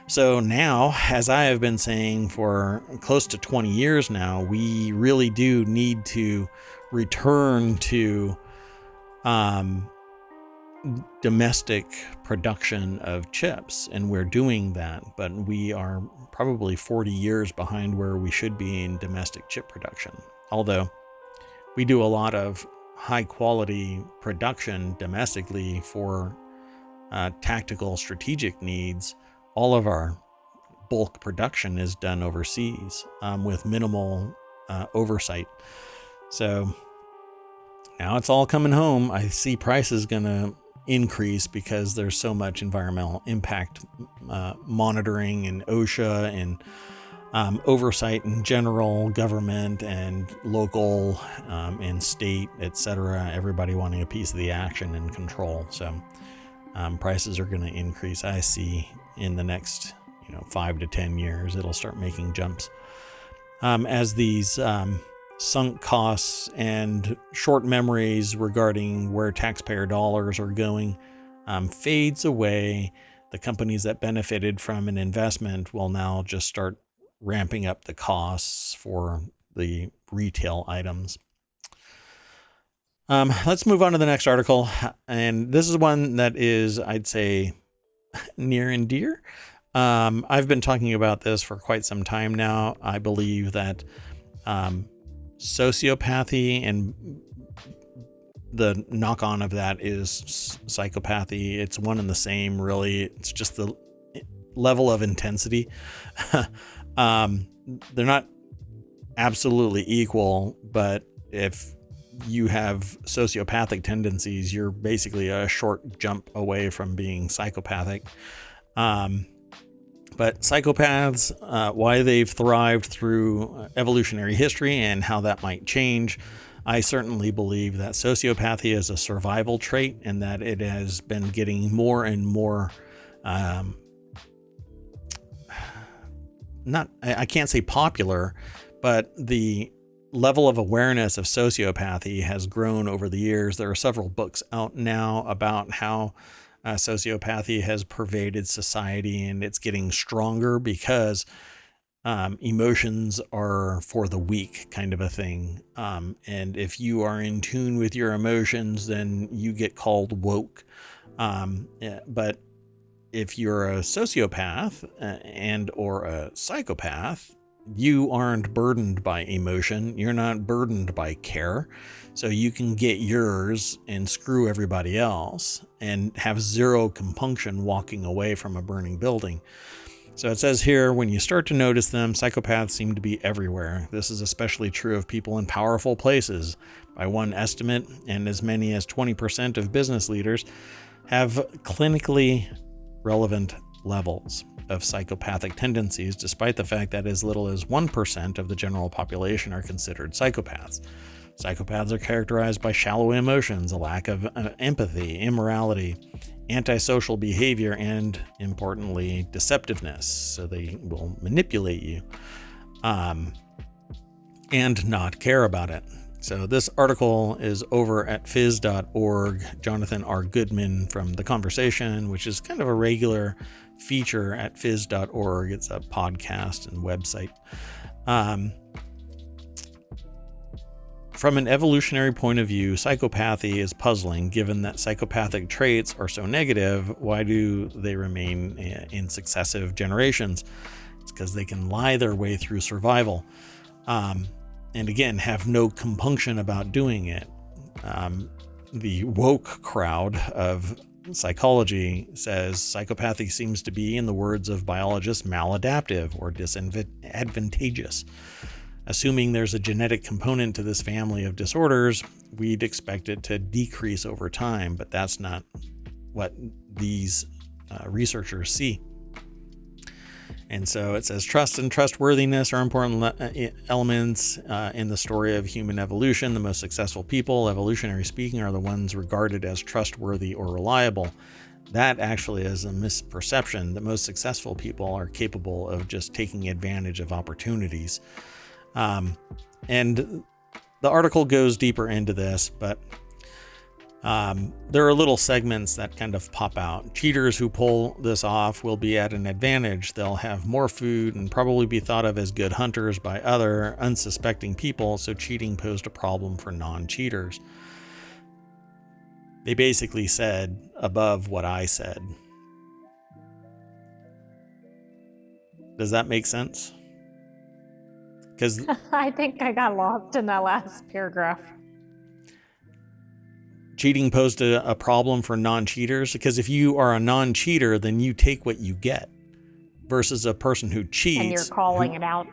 So now, as I have been saying for close to 20 years now, we really do need to return to domestic production of chips, and we're doing that, but we are probably 40 years behind where we should be in domestic chip production. Although we do a lot of high quality production domestically for tactical strategic needs, all of our bulk production is done overseas with minimal oversight. So now it's all coming home. I see prices going to increase because there's so much environmental impact monitoring and OSHA and oversight in general, government and local and state, etc. Everybody wanting a piece of the action and control. So prices are going to increase. I see in the next 5 to 10 years it'll start making jumps as these sunk costs and short memories regarding where taxpayer dollars are going fades away. The companies that benefited from an investment will now just start ramping up the costs for the retail items. Let's move on to the next article. And this is one that is, I'd say, near and dear. I've been talking about this for quite some time now. I believe that sociopathy and the knock-on of that is psychopathy. It's one and the same, really. It's just the level of intensity. They're not absolutely equal, but if you have sociopathic tendencies, you're basically a short jump away from being psychopathic. But psychopaths, why they've thrived through evolutionary history and how that might change, I certainly believe that sociopathy is a survival trait and that it has been getting more and more, I can't say popular, but the level of awareness of sociopathy has grown over the years. There are several books out now about how sociopathy has pervaded society, and it's getting stronger because emotions are for the weak, kind of a thing. And if you are in tune with your emotions, then you get called woke. But if you're a sociopath and or a psychopath, you aren't burdened by emotion. You're not burdened by care. So you can get yours and screw everybody else and have zero compunction walking away from a burning building. So it says here, when you start to notice them, psychopaths seem to be everywhere. This is especially true of people in powerful places. By one estimate, and as many as 20% of business leaders have clinically relevant levels of psychopathic tendencies, despite the fact that as little as 1% of the general population are considered psychopaths. Psychopaths are characterized by shallow emotions, a lack of empathy, immorality, antisocial behavior, and, importantly, deceptiveness. So they will manipulate you and not care about it. So this article is over at phys.org. Jonathan R. Goodman from The Conversation, which is kind of a regular feature at phys.org. It's a podcast and website. From an evolutionary point of view, psychopathy is puzzling. Given that psychopathic traits are so negative, why do they remain in successive generations? It's because they can lie their way through survival. And again, have no compunction about doing it. The woke crowd of psychology says psychopathy seems to be, in the words of biologists, maladaptive or disadvantageous. Assuming there's a genetic component to this family of disorders, we'd expect it to decrease over time, but that's not what these researchers see. And so it says trust and trustworthiness are important elements in the story of human evolution. The most successful people, evolutionary speaking, are the ones regarded as trustworthy or reliable. That actually is a misperception. The most successful people are capable of just taking advantage of opportunities. And the article goes deeper into this, but there are little segments that kind of pop out. Cheaters who pull this off will be at an advantage. They'll have more food and probably be thought of as good hunters by other unsuspecting people, so cheating posed a problem for non-cheaters. They basically said above what I said. Does that make sense? Because I think I got lost in that last paragraph. Cheating posed a problem for non-cheaters, because if you are a non-cheater, then you take what you get, versus a person who cheats. And you're calling it out.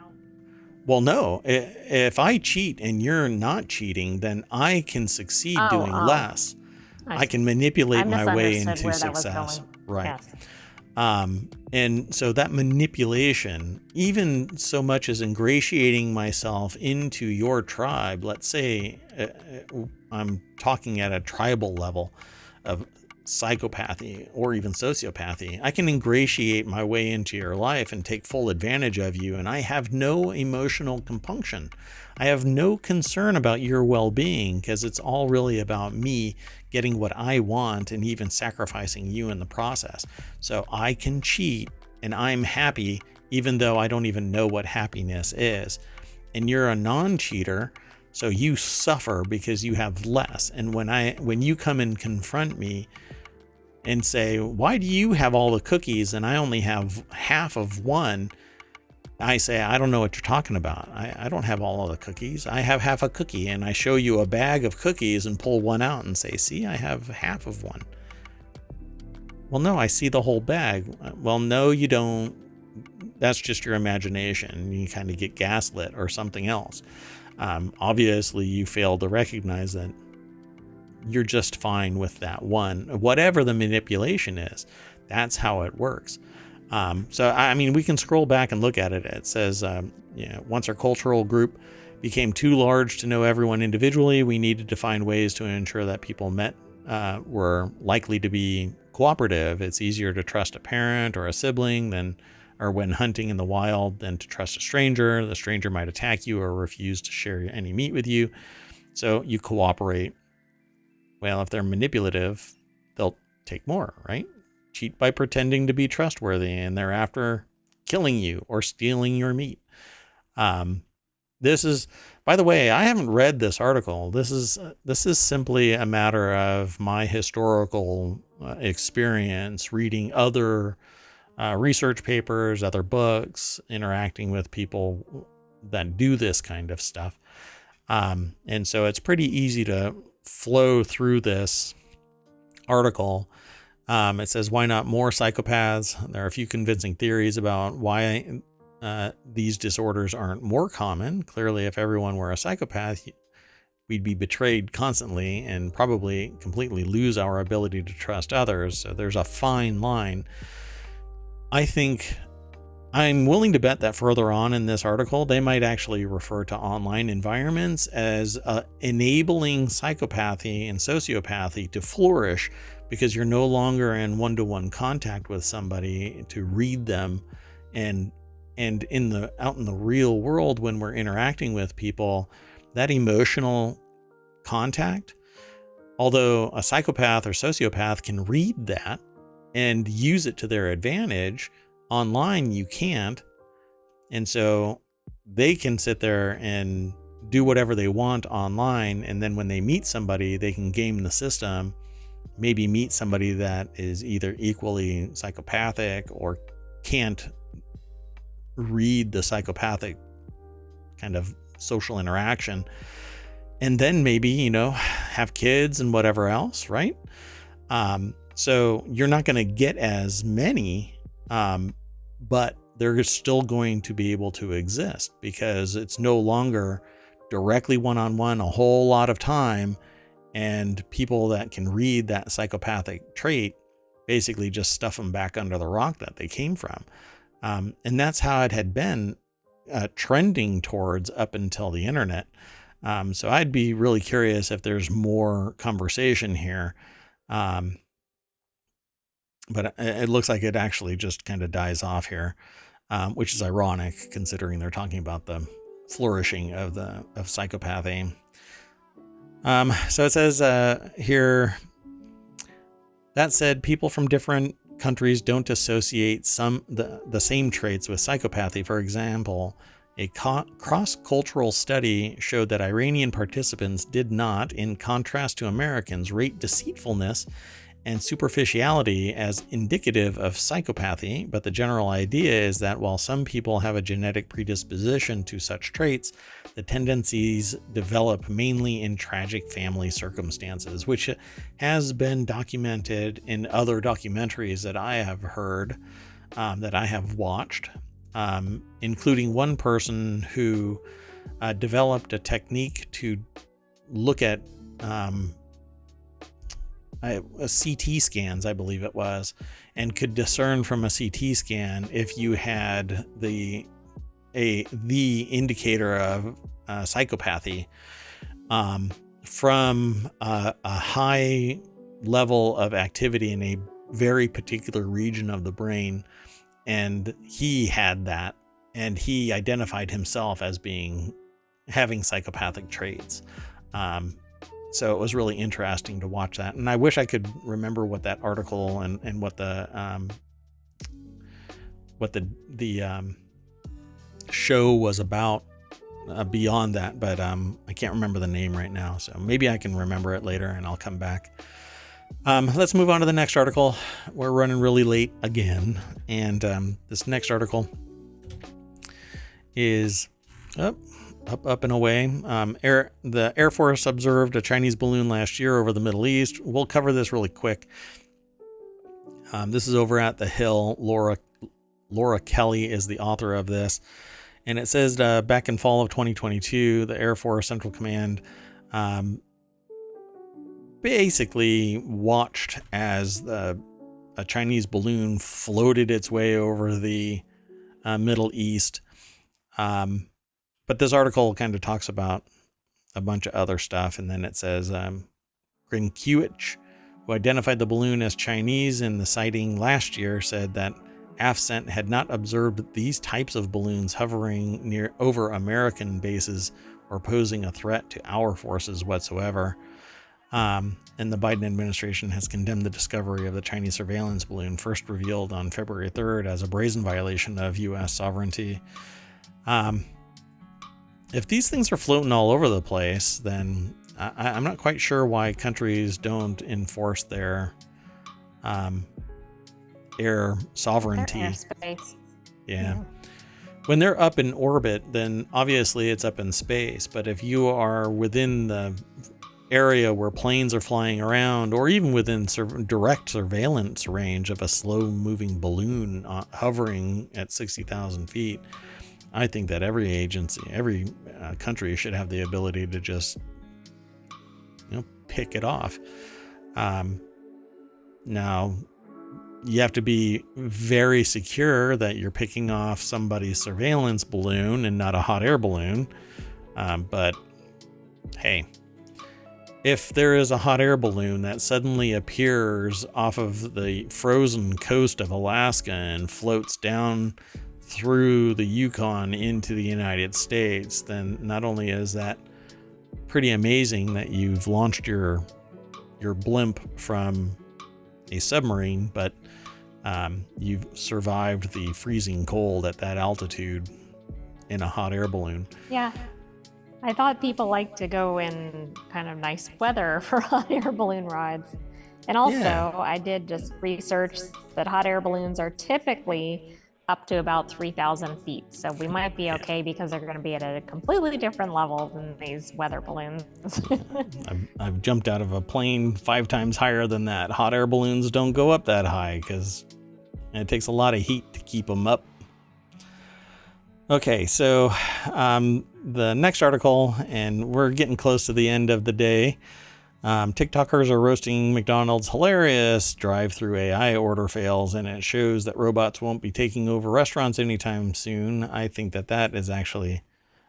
Well, no. If I cheat and you're not cheating, then I can succeed doing less. I can manipulate my way into success. Right. Yes. And so that manipulation, even so much as ingratiating myself into your tribe, let's say I'm talking at a tribal level of psychopathy or even sociopathy, I can ingratiate my way into your life and take full advantage of you. And I have no emotional compunction. I have no concern about your well-being, because it's all really about me getting what I want and even sacrificing you in the process. So I can cheat and I'm happy, even though I don't even know what happiness is. And you're a non-cheater, so you suffer because you have less. And when you come and confront me and say, why do you have all the cookies and I only have half of one? I say, I don't know what you're talking about. I don't have all of the cookies. I have half a cookie, and I show you a bag of cookies and pull one out and say, see, I have half of one. Well, no, I see the whole bag. Well, no, you don't. That's just your imagination. You kind of get gaslit or something else. Obviously, you fail to recognize that you're just fine with that one. Whatever the manipulation is, that's how it works. So, I mean, we can scroll back and look at it. It says, once our cultural group became too large to know everyone individually, we needed to find ways to ensure that people were likely to be cooperative. It's easier to trust a parent or a sibling or when hunting in the wild than to trust a stranger. The stranger might attack you or refuse to share any meat with you. So you cooperate. Well, if they're manipulative, they'll take more, right? Cheat by pretending to be trustworthy and thereafter killing you or stealing your meat. This is, by the way, I haven't read this article. This is simply a matter of my historical experience reading other research papers, other books, interacting with people that do this kind of stuff. And so it's pretty easy to flow through this article. It says, why not more psychopaths? There are a few convincing theories about why these disorders aren't more common. Clearly, if everyone were a psychopath, we'd be betrayed constantly and probably completely lose our ability to trust others. So there's a fine line. I think I'm willing to bet that further on in this article, they might actually refer to online environments as enabling psychopathy and sociopathy to flourish, because you're no longer in one-to-one contact with somebody to read them. And out in the real world, when we're interacting with people, that emotional contact, although a psychopath or sociopath can read that and use it to their advantage, online you can't. And so they can sit there and do whatever they want online, and then when they meet somebody, they can game the system, maybe meet somebody that is either equally psychopathic or can't read the psychopathic kind of social interaction, and then maybe, have kids and whatever else, right? So you're not going to get as many, but they're still going to be able to exist because it's no longer directly one-on-one a whole lot of time, and people that can read that psychopathic trait basically just stuff them back under the rock that they came from. And that's how it had been trending towards up until the internet. So I'd be really curious if there's more conversation here. But it looks like it actually just kind of dies off here, which is ironic considering they're talking about the flourishing of psychopathy. So it says here, that said, people from different countries don't associate the same traits with psychopathy. For example, a cross-cultural study showed that Iranian participants did not, in contrast to Americans, rate deceitfulness and superficiality as indicative of psychopathy, but the general idea is that while some people have a genetic predisposition to such traits, the tendencies develop mainly in tragic family circumstances, which has been documented in other documentaries that I have heard, that I have watched, including one person who developed a technique to look at CT scans, I believe it was, and could discern from a CT scan if you had the indicator of psychopathy from a high level of activity in a very particular region of the brain. And he had that, and he identified himself as having psychopathic traits. So it was really interesting to watch that. And I wish I could remember what that article and what the show was about beyond that, but I can't remember the name right now. So maybe I can remember it later and I'll come back. Let's move on to the next article. We're running really late again. And this next article is up and away. The Air Force observed a Chinese balloon last year over the Middle East. We'll cover this really quick. This is over at The Hill. Laura Kelly is the author of this. And it says back in fall of 2022, the Air Force Central Command basically watched as a Chinese balloon floated its way over the Middle East. But this article kind of talks about a bunch of other stuff, and then it says Grinkiewicz, who identified the balloon as Chinese in the sighting last year, said that AFCENT had not observed these types of balloons hovering near over American bases or posing a threat to our forces whatsoever. And the Biden administration has condemned the discovery of the Chinese surveillance balloon, first revealed on February 3rd, as a brazen violation of U.S. sovereignty. If these things are floating all over the place, then I'm not quite sure why countries don't enforce their air sovereignty. Their airspace. Yeah. When they're up in orbit, then obviously it's up in space. But if you are within the area where planes are flying around, or even within direct surveillance range of a slow-moving balloon hovering at 60,000 feet, I think that every agency, every country should have the ability to just, pick it off. Now, you have to be very secure that you're picking off somebody's surveillance balloon and not a hot air balloon. But hey, if there is a hot air balloon that suddenly appears off of the frozen coast of Alaska and floats down through the Yukon into the United States, then not only is that pretty amazing that you've launched your blimp from a submarine, but you've survived the freezing cold at that altitude in a hot air balloon. Yeah. I thought people like to go in kind of nice weather for hot air balloon rides. And also, I did just research that hot air balloons are typically up to about 3,000 feet. So we might be okay because they're going to be at a completely different level than these weather balloons. I've jumped out of a plane 5 times higher than that. Hot air balloons don't go up that high because it takes a lot of heat to keep them up. Okay, so the next article, and we're getting close to the end of the day. TikTokers are roasting McDonald's hilarious drive-through AI order fails, and it shows that robots won't be taking over restaurants anytime soon. I think that is actually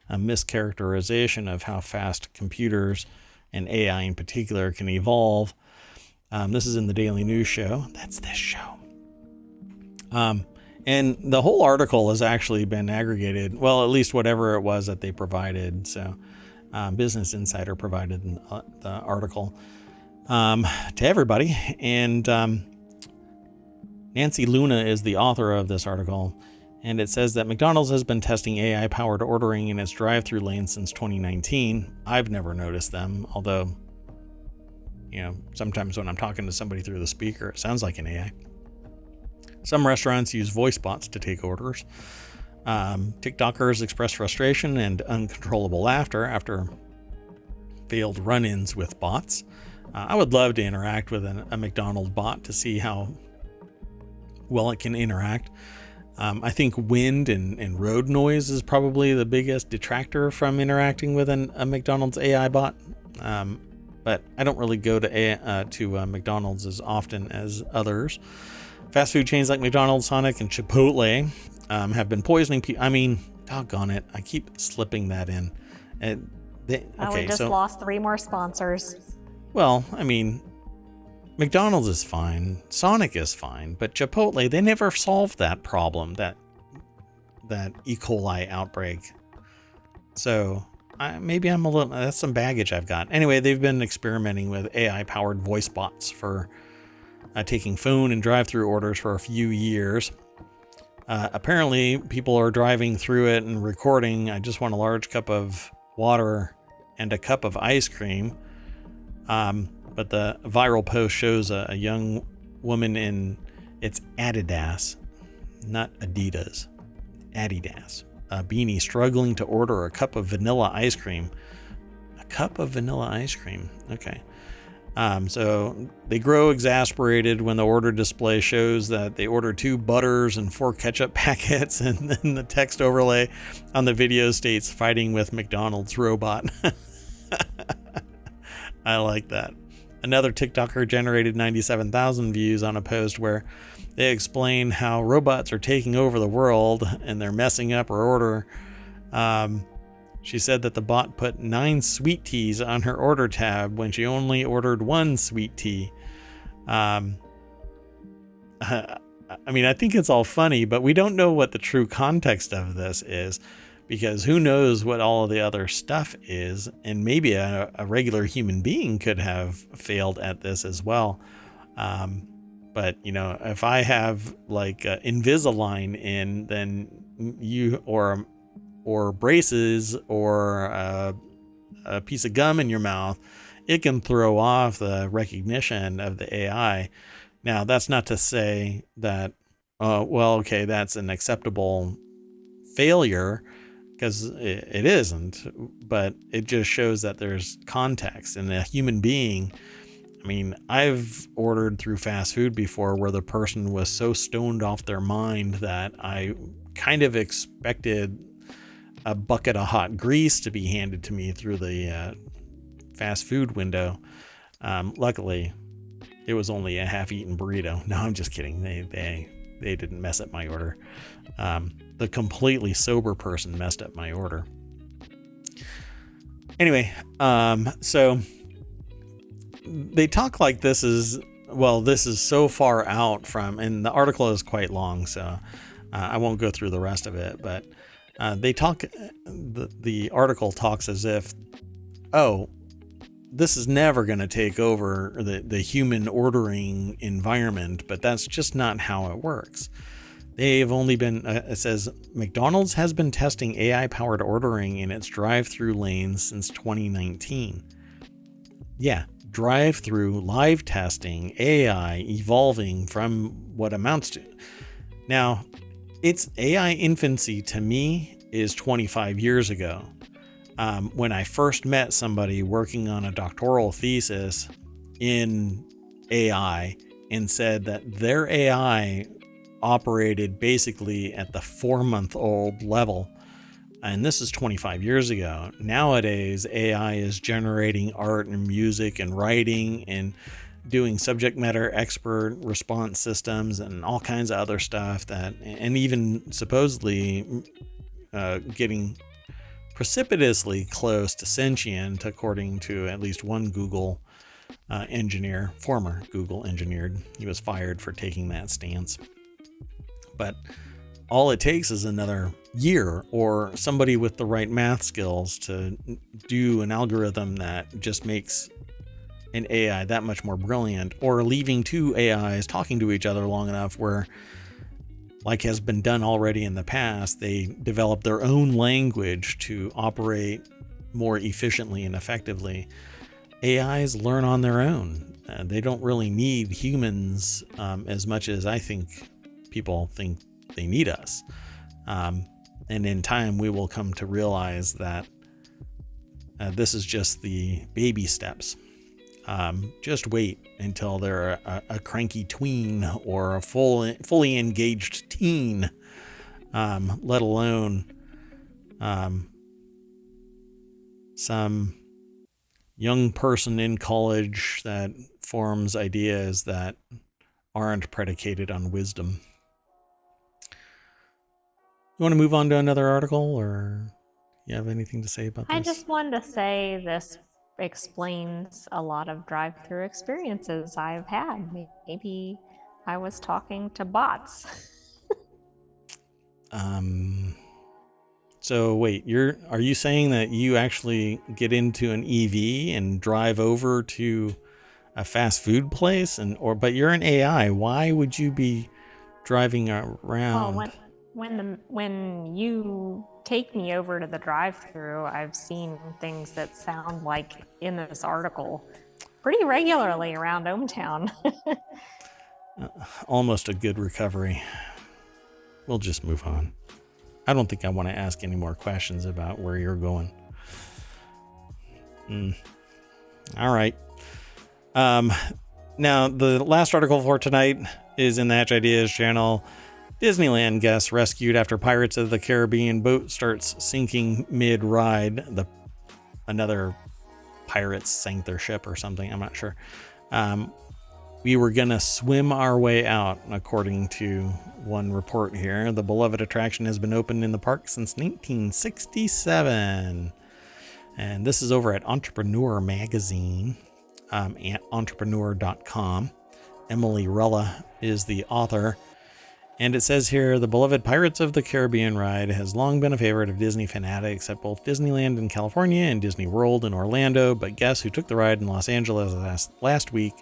a mischaracterization of how fast computers and AI in particular can evolve. This is in the Daily News Show. That's this show. And the whole article has actually been aggregated, well, at least whatever it was that they provided. So Business Insider provided the article to everybody. And Nancy Luna is the author of this article. And it says that McDonald's has been testing AI-powered ordering in its drive-through lanes since 2019. I've never noticed them, although, sometimes when I'm talking to somebody through the speaker, it sounds like an AI. Some restaurants use voice bots to take orders. TikTokers express frustration and uncontrollable laughter after failed run-ins with bots. I would love to interact with a McDonald's bot to see how well it can interact. I think wind and road noise is probably the biggest detractor from interacting with a McDonald's AI bot. But I don't really go to McDonald's as often as others. Fast food chains like McDonald's, Sonic, and Chipotle have been poisoning people. I mean, doggone it, I keep slipping that in. We just lost 3 more sponsors. Well, I mean, McDonald's is fine, Sonic is fine, but Chipotle, they never solved that problem, that E. coli outbreak. So maybe I'm a little, that's some baggage I've got. Anyway, they've been experimenting with AI-powered voice bots for taking phone and drive-through orders for a few years. Apparently, people are driving through it and recording, I just want a large cup of water and a cup of ice cream. But the viral post shows a young woman in, it's Adidas, not Adidas, Adidas, a beanie struggling to order a cup of vanilla ice cream. A cup of vanilla ice cream, okay. So they grow exasperated when the order display shows that they ordered 2 butters and 4 ketchup packets, and then the text overlay on the video states fighting with McDonald's robot. I like that. Another TikToker generated 97,000 views on a post where they explain how robots are taking over the world and they're messing up our order. She said that the bot put 9 sweet teas on her order tab when she only ordered 1 sweet tea. I mean, I think it's all funny, but we don't know what the true context of this is, because who knows what all of the other stuff is, and maybe a regular human being could have failed at this as well. But if I have like Invisalign in, then you or braces or a piece of gum in your mouth, it can throw off the recognition of the AI. Now, that's not to say that, okay, that's an acceptable failure, because it isn't, but it just shows that there's context. And a human being, I mean, I've ordered through fast food before where the person was so stoned off their mind that I kind of expected a bucket of hot grease to be handed to me through the fast food window. Luckily, it was only a half-eaten burrito. No, I'm just kidding. They didn't mess up my order. The completely sober person messed up my order. Anyway, so they talk like this is so far out from, and the article is quite long, so I won't go through the rest of it, but they talk, the article talks as if, this is never going to take over the human ordering environment, but that's just not how it works. They've only been, it says, McDonald's has been testing AI-powered ordering in its drive-through lanes since 2019. Yeah, drive-through live testing, AI evolving from what amounts to. Now, its AI infancy to me is 25 years ago. When I first met somebody working on a doctoral thesis in AI and said that their AI operated basically at the 4-month-old level. And this is 25 years ago. Nowadays, AI is generating art and music and writing and doing subject matter expert response systems and all kinds of other stuff and even supposedly getting precipitously close to sentient, according to at least one Google engineer, former Google engineer. He was fired for taking that stance. But all it takes is another year or somebody with the right math skills to do an algorithm that just makes an AI that much more brilliant, or leaving two AIs talking to each other long enough where, like has been done already in the past, they develop their own language to operate more efficiently and effectively. AIs learn on their own. They don't really need humans as much as I think people think they need us. And in time, we will come to realize that this is just the baby steps. Just wait until they're a cranky tween or a fully engaged teen, let alone some young person in college that forms ideas that aren't predicated on wisdom. You want to move on to another article, or you have anything to say about this? I just wanted to say this explains a lot of drive-through experiences I've had. Maybe I was talking to bots. So wait, are you saying that you actually get into an EV and drive over to a fast food place, but you're an AI? Why would you be driving around? Well, when you take me over to the drive-thru, I've seen things that sound like in this article pretty regularly around ohmTown. Almost a good recovery. We'll just move on. I don't think I want to ask any more questions about where you're going. All right. Now, the last article for tonight is in the Hatch Ideas channel. Disneyland guests rescued after Pirates of the Caribbean boat starts sinking mid-ride. Another pirates sank their ship or something. I'm not sure. we were going to swim our way out, according to one report here. The beloved attraction has been open in the park since 1967. And this is over at Entrepreneur Magazine, at entrepreneur.com. Emily Rella is the author. And it says here, the beloved Pirates of the Caribbean ride has long been a favorite of Disney fanatics at both Disneyland in California and Disney World in Orlando. But guess who took the ride in Los Angeles last week?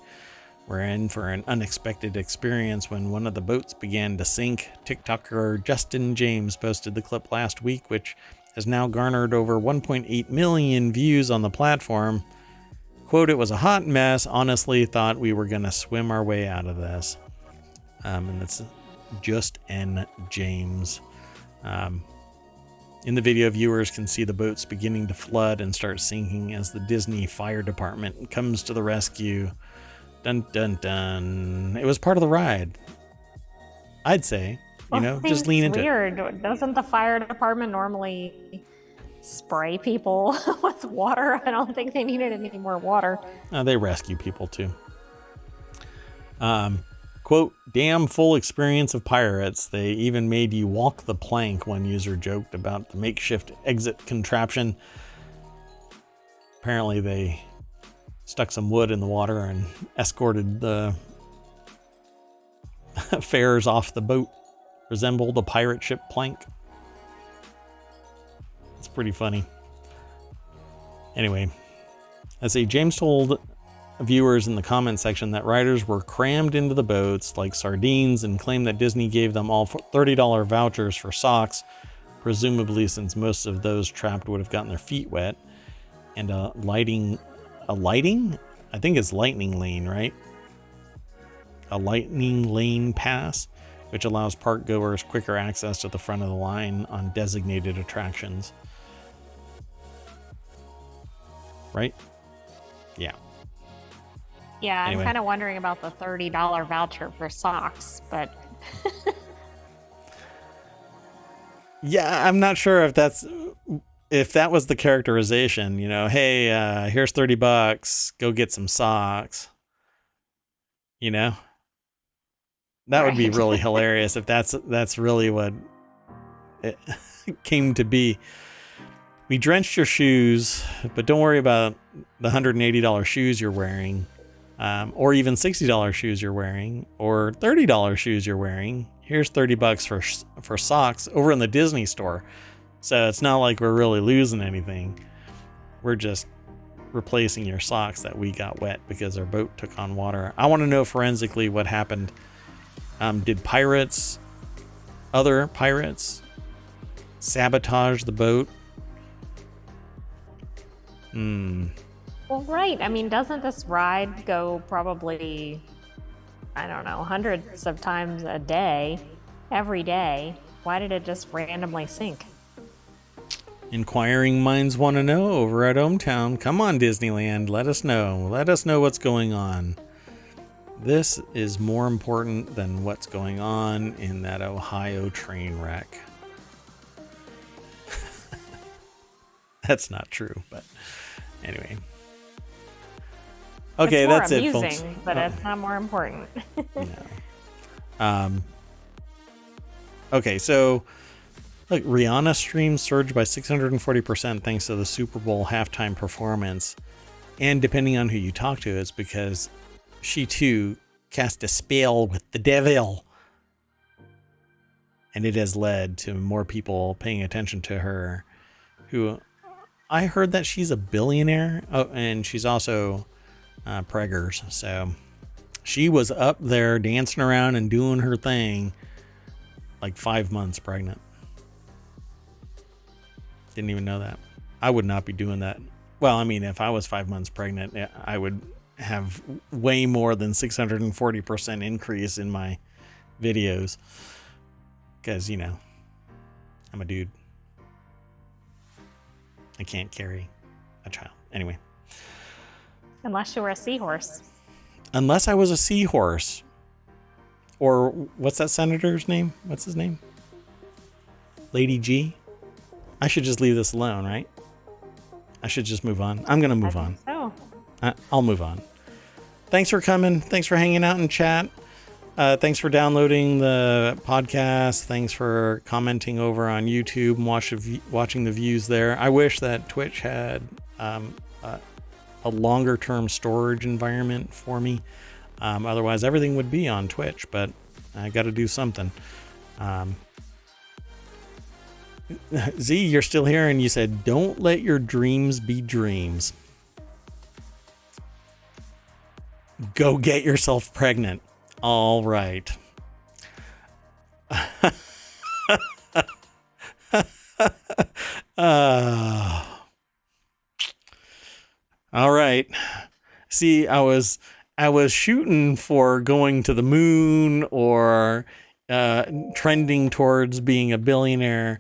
We're in for an unexpected experience when one of the boats began to sink. TikToker Justin James posted the clip last week, which has now garnered over 1.8 million views on the platform. Quote, "It was a hot mess. Honestly thought we were going to swim our way out of this." And that's just N. James. In the video, viewers can see the boats beginning to flood and start sinking as the Disney Fire Department comes to the rescue. Dun, dun, dun. It was part of the ride. I'd say, just lean into it. Weird. Doesn't the fire department normally spray people with water? I don't think they needed any more water. They rescue people too. Quote, "Damn full experience of pirates. They even made you walk the plank," one user joked about the makeshift exit contraption. Apparently they stuck some wood in the water and escorted the fares off the boat. Resembled a pirate ship plank. It's pretty funny. Anyway, I say James told viewers in the comment section that riders were crammed into the boats like sardines and claimed that Disney gave them all $30 vouchers for socks, presumably since most of those trapped would have gotten their feet wet, and a lighting? I think it's lightning lane, right? A lightning lane pass, which allows park goers quicker access to the front of the line on designated attractions. Right? Yeah. Yeah, Anyway. I'm kind of wondering about the $30 voucher for socks, but yeah, I'm not sure if that was the characterization, hey, here's $30, go get some socks. That would be Right. really hilarious if that's really what it came to be. We drenched your shoes, but don't worry about the $180 shoes you're wearing, or even $60 shoes you're wearing, or $30 shoes you're wearing. Here's $30 for socks over in the Disney store. So it's not like we're really losing anything. We're just replacing your socks that we got wet because our boat took on water. I want to know forensically what happened. Did other pirates, sabotage the boat? well, right. I mean, doesn't this ride go probably, I don't know, hundreds of times a day, every day? Why did it just randomly sink? Inquiring minds want to know over at ohmTown. Come on, Disneyland, let us know. Let us know what's going on. This is more important than what's going on in that Ohio train wreck. That's not true, but anyway. Okay, it's more that's amusing, it, folks. But it's not more important. No. Okay, so look, Rihanna streams surged by 640% thanks to the Super Bowl halftime performance. And depending on who you talk to, it's because she too cast a spell with the devil. And it has led to more people paying attention to her, who I heard that she's a billionaire. Oh, and she's also preggers. So she was up there dancing around and doing her thing like 5 months pregnant. Didn't even know that. I would not be doing that. Well, I mean, if I was 5 months pregnant, I would have way more than 640% increase in my videos. Because, I'm a dude. I can't carry a child. Anyway. Unless you were a seahorse. Unless I was a seahorse. Or what's that senator's name? What's his name? Lady G? I should just leave this alone, right? I should just move on. I'm going to move on. Oh. I'll move on. thanks for coming. Thanks for hanging out in chat. Thanks for downloading the podcast. Thanks for commenting over on YouTube and watching the views there. I wish that Twitch had a longer term storage environment for me. Otherwise, everything would be on Twitch, but I got to do something. Z, you're still here, and you said, don't let your dreams be dreams. Go get yourself pregnant. All right. All right. See, I was shooting for going to the moon or trending towards being a billionaire.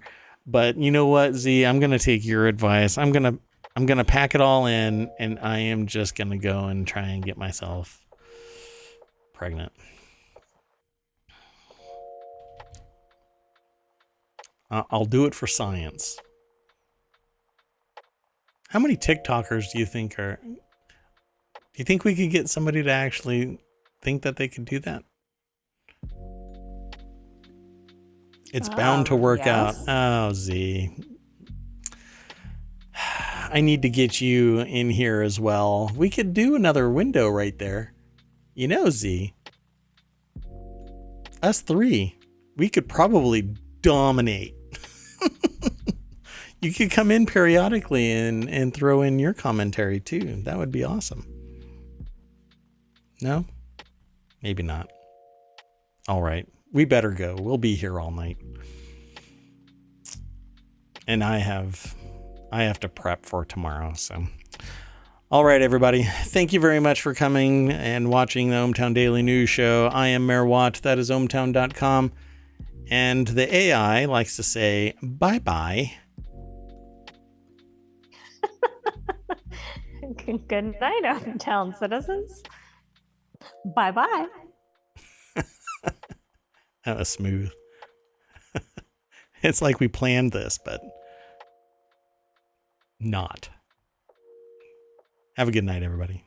But you know what, Z? I'm gonna take your advice. I'm gonna pack it all in, and I am just gonna go and try and get myself pregnant. I'll do it for science. How many TikTokers do you think are? Do you think we could get somebody to actually think that they could do that? It's bound to work out. Oh, Z. I need to get you in here as well. We could do another window right there. You know, Z. Us three. We could probably dominate. You could come in periodically and throw in your commentary too. That would be awesome. No? Maybe not. All right. We better go. We'll be here all night. And I have to prep for tomorrow, so. All right, everybody. Thank you very much for coming and watching the ohmTown Daily News Show. I am Mayor Watt. That is ohmTown.com. And the AI likes to say bye-bye. Good night, ohmTown citizens. Bye-bye. That was smooth. It's like we planned this, but not. Have a good night, everybody.